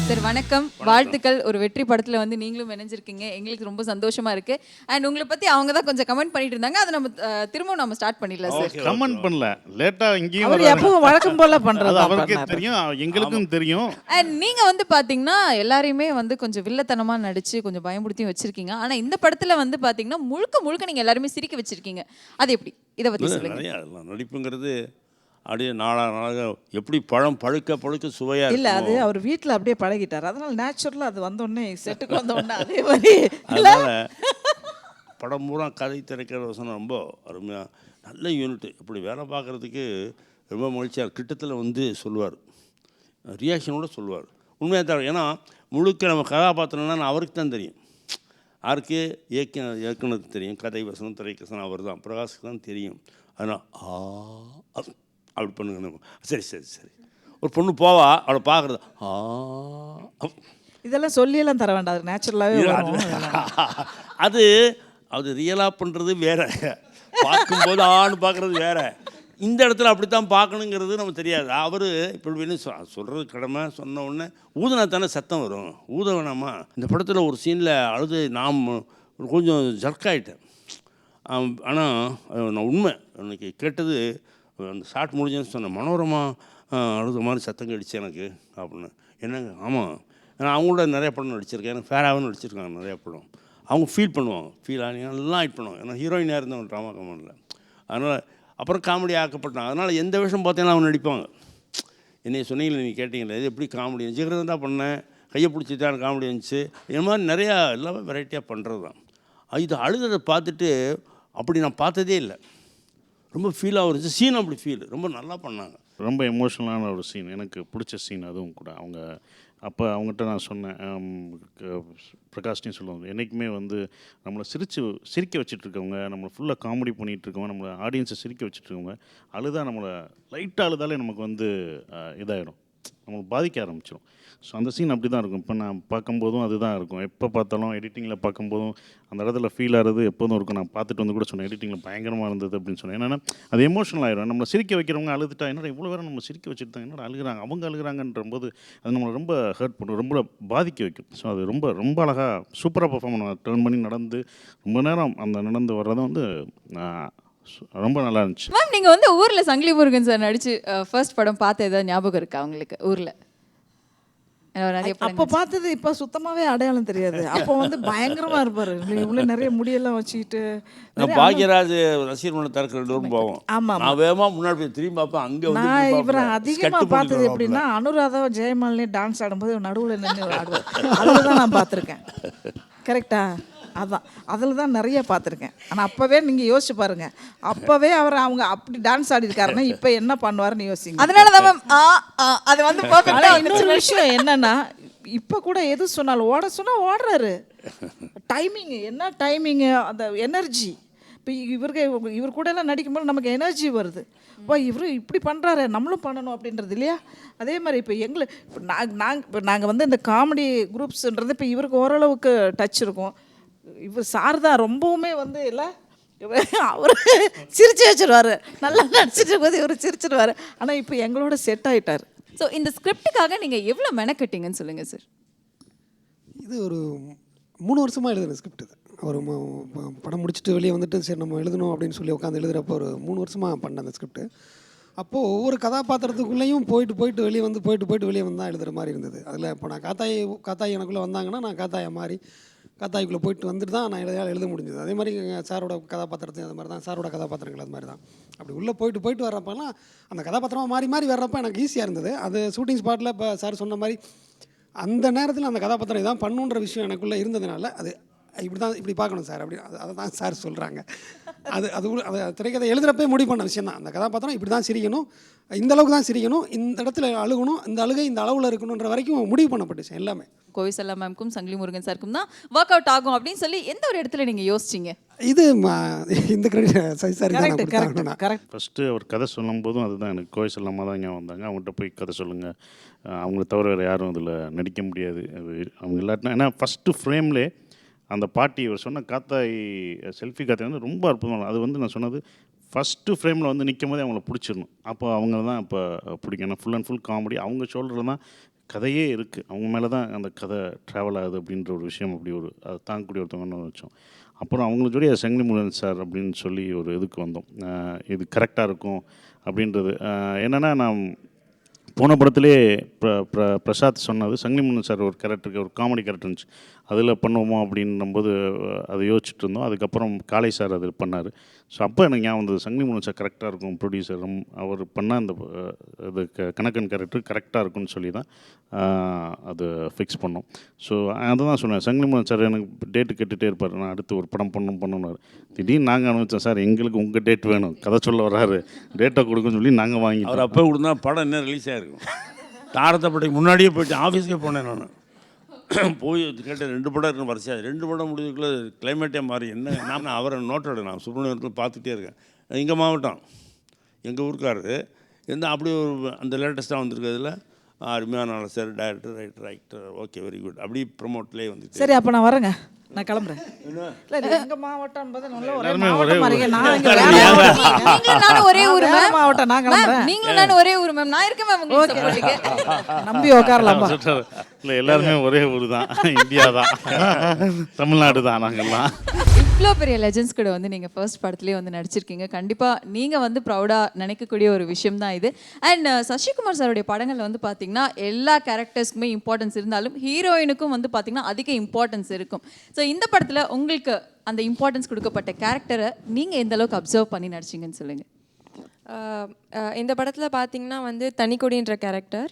சார் வணக்கம், வாழ்த்துக்கள். ஒரு வெற்றி படத்தில் வந்து நீங்களும் இணைஞ்சிருக்கீங்க, எங்களுக்கு ரொம்ப சந்தோஷமா இருக்கு. அண்ட் உங்களை பற்றி அவங்க தான் கொஞ்சம் கமெண்ட் பண்ணிட்டு இருந்தாங்க, அதை நம்ம திரும்பவும் நம்ம ஸ்டார்ட் பண்ணிடலாம் சார். கமெண்ட் பண்ணல, லேட்டா இங்கேயும் அவர் எப்பவும் வழக்கம் போல பண்றது அவருக்கே தெரியும், எங்களுக்கும் தெரியும். அண்ட் நீங்க வந்து பாத்தீங்கன்னா எல்லாரையுமே வந்து கொஞ்சம் வில்லத்தனமா நடிச்சு கொஞ்சம் பயமுறுத்தியும் வச்சிருக்கீங்க. ஆனா இந்த படத்துல வந்து பாத்தீங்கன்னா முழுக்க நீங்க எல்லாருமே சிரிக்க வச்சிருக்கீங்க. அது எப்படி? இதை பத்தி சொல்லுங்க. நடிப்புங்கிறது அப்படியே நாளாக எப்படி பழம் பழுக்க சுவையாக இல்லை, அது அவர் வீட்டில் அப்படியே பழகிட்டார். அதனால நேச்சுரலாக அது வந்தோடனே செட்டுக்கு வந்தோடனே அதே மாதிரி. அதனால் படம் பூரா கதை திரைக்கிற வசனம் ரொம்ப அருமையாக நல்ல யூனிட்டு. இப்படி வேலை பார்க்குறதுக்கு ரொம்ப மகிழ்ச்சியாக கிட்டத்தில் வந்து சொல்லுவார், ரியாக்ஷனோடு சொல்லுவார். உண்மையாக தான். ஏன்னா முழுக்க நம்ம கதாபாத்திரம்னா அவருக்கு தான் தெரியும். யாருக்கு இயக்குனருக்கு தெரியும், கதை வசனம் திரைக்கசனம் அவர் தான், பிரகாஷுக்கு தான் தெரியும். அதனால் அப்படி பண்ணுங்க. நம்ம சரி ஒரு பொண்ணு போவா, அவளை பார்க்குறது இதெல்லாம் சொல்லியெல்லாம் தர வேண்டாம், நேச்சுரலாகவே அது அது ரியலாக பண்ணுறது வேற, பார்க்கும்போது ஆன்னு பார்க்குறது வேற. இந்த இடத்துல அப்படி தான் பார்க்கணுங்கிறது நமக்கு தெரியாது. அவர் இப்படி சொல்கிறது கடமை. சொன்ன உடனே ஊதுனா தானே சத்தம் வரும், ஊத வேணாமா? இந்த படத்தில் ஒரு சீனில் அழுது நான் கொஞ்சம் ஜர்க்காயிட்டேன். ஆனால் நான் உண்மை அன்றைக்கி கேட்டது அந்த ஷார்ட் முடிஞ்சேன்னு சொன்னேன். மனோரமா அழுத மாதிரி சத்தம் கடிச்சு எனக்கு அப்படின்னு. என்னங்க? ஆமாம், நான் அவங்களோட நிறைய படம் நடிச்சிருக்கேன். எனக்கு ஃபேராகவும் நடிச்சிருக்காங்க நிறையா படம். அவங்க ஃபீல் பண்ணுவாங்க, ஃபீல் ஆகி நல்லா ஆக்ட் பண்ணுவாங்க. ஏன்னா ஹீரோயினாக இருந்தவங்க ட்ராமா கமெண்டில். அதனால் அப்புறம் காமெடி ஆக்கப்பட்டான். அதனால் எந்த விஷயம் பார்த்தீங்கன்னா அவங்க நடிப்பாங்க. என்னைய சொன்னீங்களே, நீங்கள் கேட்டீங்களே, இது எப்படி காமெடி ஜிகிரதம் தான் பண்ணேன், கையை பிடிச்சி தான் காமெடி இருந்துச்சு. இது மாதிரி நிறையா எல்லாமே வெரைட்டியாக பண்ணுறது தான். இது அழுகிறத பார்த்துட்டு அப்படி நான் பார்த்ததே இல்லை. ரொம்ப ஃபீலாக இருந்துச்சு. சீன் அப்படி ஃபீல் ரொம்ப நல்லா பண்ணாங்க. ரொம்ப எமோஷ்னலான ஒரு சீன், எனக்கு பிடிச்ச சீன் அதுவும் கூட. அவங்க அப்போ அவங்ககிட்ட நான் சொன்னேன், பிரகாஷ்னே சொல்லுவாங்க, என்றைக்குமே வந்து நம்மளை சிரிக்க வச்சுட்ருக்கவங்க, நம்மளை ஃபுல்லாக காமெடி பண்ணிகிட்ருக்கவங்க, நம்மளை ஆடியன்ஸை சிரிக்க வச்சுட்ருக்கவங்க அழுதா நம்மளை லைட்டாக அழுதாலே நமக்கு வந்து இதாகிடும், நம்மளுக்கு பாதிக்க ஆரம்பிச்சிடும். ஸோ அந்த சீன் அப்படி தான் இருக்கும். இப்போ நான் பார்க்கும்போதும் அதுதான் இருக்கும். எப்போ பார்த்தாலும் எடிட்டிங்கில் பார்க்கும்போதும் அந்த இடத்துல ஃபீல் ஆகிறது எப்போதும் இருக்கும். நான் பார்த்துட்டு வந்து கூட சொன்னேன், எடிட்டிங்கில் பயங்கரமாக இருந்தது அப்படின்னு சொன்னேன். என்னென்னா அது எமோஷனல் ஆகிடும். நம்மளை சிரிக்க வைக்கிறவங்க அழுதுட்டா, என்னடா இவ்வளோ வேறு நம்ம சிரிக்க வச்சுருந்தாங்க, என்னடா அழுகிறாங்க, அவங்க அழுகிறாங்கன்ற போது அது நம்மளை ரொம்ப ஹர்ட் பண்ணும், ரொம்ப பாதிக்க வைக்கும். ஸோ அது ரொம்ப ரொம்ப அழகாக சூப்பராக பர்ஃபார்ம் பண்ணுவாங்க. டர்ன் பண்ணி நடந்து ரொம்ப நேரம் அந்த நடந்து வர்றதை வந்து ரொம்ப நல்லா இருந்துச்சு. மேம், நீங்கள் வந்து ஊரில் சங்கிலி முருகன் சார் நடிச்சு ஃபர்ஸ்ட் படம் பார்த்து ஏதாவது ஞாபகம் இருக்கா உங்களுக்கு? ஊரில் அப்போ பார்த்தது இப்போ சுத்தமாகவே அடையாளம் தெரியாது. அப்போ வந்து பயங்கரமாக இருப்பார், இவ்வளோ நிறைய முடியெல்லாம் வச்சுக்கிட்டு. நான் பாக்யராஜ் ரசிகர் மன்ற திறக்கிற டோரும் போவோம். ஆமாம், நான் வேகமாக முன்னாடி போய் திரும்பி பார்ப்பேன். அங்கே நான் இவரை அதிகமாக பார்த்தது எப்படின்னா, அனுராதாவை ஜெயமாலினே டான்ஸ் ஆடும்போது நடுவில் நின்று ஆடுவார். அதில் தான் நான் பார்த்துருக்கேன். கரெக்டா? அதான் அதில் தான் நிறைய பார்த்துருக்கேன். ஆனால் அப்போவே நீங்கள் யோசிச்சு பாருங்கள், அப்போவே அவங்க அப்படி டான்ஸ் ஆடிருக்காருன்னா இப்போ என்ன பண்ணுவாருன்னு யோசிங்க. அதனால தான் மேம் அது வந்து இன்னொரு விஷயம் என்னன்னா, இப்போ கூட எது சொன்னாலும் ஓட சொன்னால் ஓடுறாரு. டைமிங்கு என்ன டைமிங்கு, அந்த எனர்ஜி. இப்போ இவர் கூட எல்லாம் நடிக்கும்போது நமக்கு எனர்ஜி வருது. இப்போ இவர் இப்படி பண்ணுறாரு, நம்மளும் பண்ணணும் அப்படின்றது இல்லையா? அதே மாதிரி இப்போ இப்போ நாங்கள் வந்து இந்த காமெடி குரூப்ஸுன்றது இப்போ இவருக்கு ஓரளவுக்கு டச் இருக்கும். இவர் சார் தான் ரொம்பவுமே வந்து இல்லை, அவர் சிரிச்சு வச்சுருவார், நல்லா நடிச்சிட்டு இருக்கும்போது இவர் சிரிச்சிடுவார். ஆனால் இப்போ எங்களோட செட் ஆகிட்டார். ஸோ இந்த ஸ்கிரிப்டுக்காக நீங்கள் எவ்வளோ மெனக்கட்டிங்கன்னு சொல்லுங்கள் சார். இது ஒரு 3 வருஷமாக எழுதுன ஸ்கிரிப்ட். இது ஒரு படம் முடிச்சுட்டு வெளியே வந்துட்டு சரி நம்ம எழுதணும் அப்படின்னு சொல்லி உட்காந்து எழுதுகிறப்போ ஒரு 3 வருஷமாக பண்ண அந்த ஸ்கிரிப்ட். அப்போது ஒவ்வொரு கதாபாத்திரத்துக்குள்ளேயும் போயிட்டு வெளியே வந்து போயிட்டு வெளியே வந்து தான் எழுதுகிற மாதிரி இருந்தது. அதில் இப்போ நான் காத்தாய் எனக்குள்ளே வந்தாங்கன்னா நான் காத்தாயை மாதிரி காத்தாய்க்குள்ளே போயிட்டு வந்துட்டு தான் நான் எழுத முடிஞ்சது. அதே மாதிரி சாரோட கதாபாத்திரத்தையும் அது மாதிரி தான், சாரோட கதாபாத்திரங்கள் அது மாதிரி தான். அப்படி உள்ளே போயிட்டு வர்றப்பெல்லாம் அந்த கதாபாத்திரமாக மாறி வர்றப்போ எனக்கு ஈஸியாக இருந்தது. அது ஷூட்டிங் ஸ்பாட்டில் இப்போ சார் சொன்ன மாதிரி அந்த நேரத்தில் அந்த கதாபாத்திரம் இதான் பண்ணுன்ற விஷயம் எனக்குள்ளே இருந்ததுனால அது இப்படி பார்க்கணும் சார் அப்படி அதை தான் சார் சொல்கிறாங்க. அது திரைக்கதை எழுதுகிறப்பே முடிவு பண்ண விஷயம் தான். அந்த கதாபாத்திரம் இப்படி தான் சிரிக்கணும், இந்த அளவுக்கு தான் சிரிக்கணும், இந்த இடத்துல அழுகணும், இந்த அழுகை இந்த அளவில் இருக்கணுன்ற வரைக்கும் முடிவு பண்ணப்பட்டுச்சு எல்லாமே. கோவிசல்லா மேம்க்கும் சங்கிலி முருகன் சாருக்கும் தான் ஒர்க் அவுட் ஆகும் அப்படின்னு சொல்லி எந்த ஒரு இடத்துல நீங்கள் யோசிச்சிங்க? இது இந்த கிரெடிட் சார் கரெக்ட். ஃபஸ்ட்டு அவர் கதை சொல்லும் போதும் அதுதான், எனக்கு கோவிசல்லாமா தான் இங்கே வந்தாங்க. அவங்கள்ட்ட போய் கதை சொல்லுங்கள், அவங்கள தவிர வேறு யாரும் அதில் நடிக்க முடியாது, அவங்க இல்லாட்டினா. ஏன்னா ஃபஸ்ட்டு ஃப்ரேம்லே அந்த பாட்டி இவர் சொன்ன காத்தாய் செல்ஃபி காத்தாய் வந்து ரொம்ப அற்புதமாக, அது வந்து நான் சொன்னது ஃபஸ்ட்டு ஃப்ரேமில் வந்து நிற்கும் போதே அவங்கள பிடிச்சிடணும். அப்போ அவங்க தான் இப்போ பிடிக்கும். ஏன்னா ஃபுல் அண்ட் ஃபுல் காமெடி, அவங்க ஷோல்டரில் தான் கதையே இருக்குது, அவங்க மேலே தான் அந்த கதை ட்ராவல் ஆகுது அப்படின்ற ஒரு விஷயம். அப்படி ஒரு அதை தாங்கக்கூடிய ஒருத்தவங்க வச்சோம். அப்புறம் அவங்கள ஜோடி சங்கிலி முருகன் சார் அப்படின்னு சொல்லி ஒரு இதுக்கு வந்தோம். இது கரெக்டாக இருக்கும் அப்படின்றது. என்னென்னா நான் போன படத்திலே பிரசாத் சொன்னது, சங்கிலி முருகன் சார் ஒரு கேரக்டருக்கு ஒரு காமெடி கேரக்டர் இருந்துச்சு, அதில் பண்ணுவோமோ அப்படின்னும்போது அதை யோசிச்சுட்டு இருந்தோம். அதுக்கப்புறம் காளை சார் அது பண்ணார். ஸோ அப்போ எனக்கு ஞாபகம் வந்தது, சங்கிலி முருகன் சார் கரெக்டாக இருக்கும், ப்ரொடியூசரும் அவர் பண்ண அந்த இது கணக்கன் கேரக்டர் கரெக்டாக இருக்கும்னு சொல்லி தான் அது ஃபிக்ஸ் பண்ணோம். ஸோ அதை தான் சொன்னேன், சங்கிலி முருகன் சார் எனக்கு டேட்டு கேட்டுகிட்டே இருப்பார், நான் அடுத்து ஒரு படம் பண்ணணும்னாரு. திடீர்னு நாங்கள் அனுப்பிச்சோம், சார் எங்களுக்கு உங்கள் டேட் வேணும், கதை சொல்ல வர்றாரு, டேட்டை கொடுக்குன்னு சொல்லி நாங்கள் வாங்கி. அவர் அப்போ கொடுத்தா படம் என்ன ரிலீஸ் ஆகிருக்கும். தாரத்தைப்பட்டிக்கு முன்னாடியே போயிட்டு ஆஃபீஸ்க்கே போனேன் நான். போய் கேட்டேன், 2 படம் இருக்குன்னு வரிசையாக 2 படம் முடிவுக்குள்ளே கிளைமேட்டே மாறி என்ன. நான் அவரை நோட்டோட நான் சுப்பிரமணியத்தில் பார்த்துட்டே இருக்கேன். எங்கள் மாவட்டம், எங்கள் ஊருக்காரரு அப்படி ஒரு அந்த லேட்டஸ்ட்டாக வந்திருக்கிறதுல அருமையான sir, director, writer, okay very good, அப்படி ப்ரொமோட்லேயே வந்து. சரி, அப்போ நான் வரேங்க, நான் கிளம்புறேன். இல்ல இது எங்க மாவட்டம் என்பது நல்ல ஒரே எல்லாருமே மாவட்டம் ஒரே மாதிரியே. ஊரு. நான் இங்க எல்லாருமே வேற ஒரே மாவட்டம். நீங்களும் நானும் ஒரே ஊர் வேற மேம். மாவட்டம். நான் கிளம்புறேன். நீங்களும் நானும் ஒரே ஊர் மேம். நான் இருக்கேன் மேம் உங்களுக்கு சப்போர்ட்டுக்கு. நம்பி உட்காரலாமா? இல்லை எல்லாருமே ஒரே ஊர் தான், இந்தியா தான், தமிழ்நாடு தான் நாங்கள்லாம். இவ்வளோ பெரிய லெஜெண்ட்ஸ் கூட வந்து நீங்கள் ஃபர்ஸ்ட் படத்துலேயே வந்து நடிச்சிருக்கீங்க. கண்டிப்பாக நீங்கள் வந்து ப்ரௌடாக நினைக்கக்கூடிய ஒரு விஷயம் தான் இது. அண்ட் சசிகுமார் சாருடைய படங்களில் வந்து பார்த்தீங்கன்னா எல்லா கேரக்டர்ஸ்க்குமே இம்பார்ட்டன்ஸ் இருந்தாலும் ஹீரோயினுக்கும் வந்து பார்த்தீங்கன்னா அதிக இம்பார்ட்டன்ஸ் இருக்கும். ஸோ இந்த படத்தில் உங்களுக்கு அந்த இம்பார்ட்டன்ஸ் கொடுக்கப்பட்ட கேரக்டரை நீங்கள் எந்த அளவுக்கு அப்சர்வ் பண்ணி நடிச்சிங்கன்னு சொல்லுங்கள். இந்த படத்தில் பார்த்தீங்கன்னா வந்து தனிக்கொடின்ற கேரக்டர்.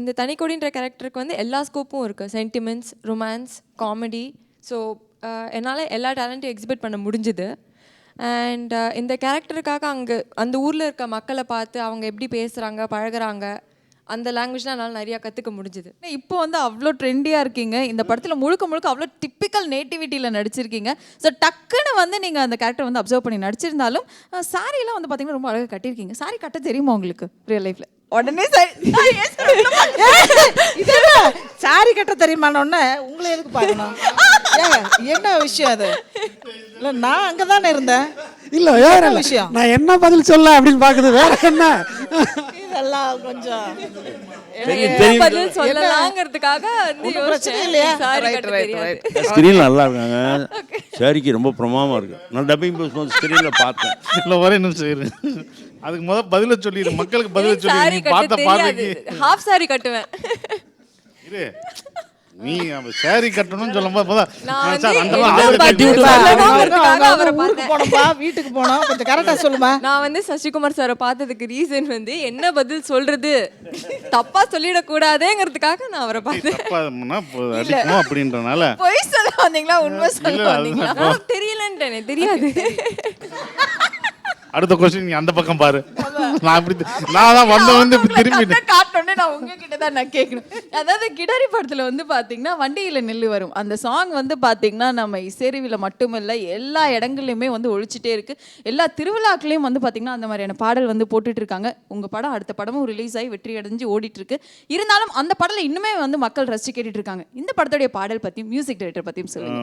இந்த தனிக்கொடின்ற கேரக்டருக்கு வந்து எல்லா ஸ்கோப்பும் இருக்குது. Sentiments, romance, comedy. ஸோ என்னால் எல்லா டேலண்ட்டும் எக்ஸிபிட் பண்ண முடிஞ்சுது. அண்ட் இந்த கேரக்டருக்காக அங்கே அந்த ஊரில் இருக்க மக்களை பார்த்து அவங்க எப்படி பேசுகிறாங்க, பழகுறாங்க, அந்த லாங்குவேஜ்லாம் என்னால் நிறையா கற்றுக்க முடிஞ்சுது. இப்போ வந்து அவ்வளோ ட்ரெண்டியாக இருக்கீங்க. இந்த படத்தில் முழுக்க முழுக்க அவ்வளோ டிப்பிக்கல் நேட்டிவிட்டியில் நடிச்சிருக்கீங்க. ஸோ டக்குன்னு வந்து நீங்கள் அந்த கேரக்டர் வந்து அப்சர்வ் பண்ணி நடிச்சிருந்தாலும் சாரியெல்லாம் வந்து பார்த்தீங்கன்னா ரொம்ப அழகாக கட்டியிருக்கீங்க. சாரி கட்ட தெரியுமா உங்களுக்கு ரியல் லைஃப்பில்? உடனே சாரி கட்ட தெரியுமானோடனே உங்களை எதுக்கு பார்க்கணும்? ஏங்க என்ன விஷயம் அது? இல்லை நான் அங்கே தானே இருந்தேன். இல்லை வேற என்ன விஷயம்? நான் என்ன பதில் சொல்ல அப்படின்னு பார்க்குது வேற என்ன. இதெல்லாம் கொஞ்சம் பதில் சொல்லலாங்கிறதுக்காக வந்து ஒண்ணும் பிரச்சனை இல்லையா? சாரி Right, கட்ட right, தெரியாது. right. ஸ்க்ரீனில் நல்லா இருக்காங்க. சாரிக்கு ரொம்ப பிரமாதமாக இருக்கு. நான் டப்பிங் போகும்போது ஸ்க்ரீனில் பார்த்தேன். இல்லை ஒரே நிமிஷம் இரு, அதுக்கு பதில சொல்லிடு, மக்களுக்கு பதில சாரி சொல்லி கட்ட பார்த்த தெரியாது. பார்வைக்கு ஹாஃப் சாரி கட்டுவேன். இரு. நீ சேரி கட்டணும்னு சொல்லும்போது நான் சார் வந்து அந்த என்ன ஆளு பதில் கட்டி விட்டு சொல்லணுங்கிறதுக்காக அவரை ஊருக்கு பார்த்தேன். போனோம்பா, வீட்டுக்கு போனோம், கொஞ்சம் கரெக்டாக சொல்லுமா. நான் வந்து சசிகுமார் சாரை பார்த்ததுக்கு ரீசன் வந்து என்ன பதில் சொல்றது, தப்பா சொல்லிடக்கூடாதேங்கிறதுக்காக நான் அவரை பார்த்தேன். தப்பாதுன்னா அடிக்கணும் அப்படின்றனால பொய் சொல்ல வந்தீங்களா உண்மை சொல்ல இல்ல, வந்தீங்களா? நான் தெரியலன்ட்டு எனக்கு தெரியாது. அடுத்த கொஸ்டின் நீ அந்த பக்கம் பாரு. நான் இப்படி நான் தான் வந்து இப்படி திரும்பி காட்டணும்னு நான் உங்ககிட்ட தான் நான் கேட்கணும். அதாவது கிடாரி படத்துல வந்து பாத்தீங்கன்னா வண்டியில நெல்லு வரும் அந்த சாங் வந்து பாத்தீங்கன்னா நம்ம இசைருவில மட்டுமில்ல எல்லா இடங்கள்லயுமே வந்து ஒழிச்சிட்டே இருக்கு. எல்லா திருவிழாக்களையும் வந்து பாத்தீங்கன்னா அந்த மாதிரியான பாடல் வந்து போட்டுட்டு இருக்காங்க. உங்க படம் அடுத்த படமும் ரிலீஸ் ஆகி வெற்றி அடைஞ்சு ஓடிட்டு இருக்கு. இருந்தாலும் அந்த படத்துல இன்னுமே வந்து மக்கள் ரசிச்சு கேட்டுட்டு இருக்காங்க. இந்த படத்துடைய பாடல் பத்தியும் மியூசிக் டைரக்டர் பத்தியும் சொல்லுங்க.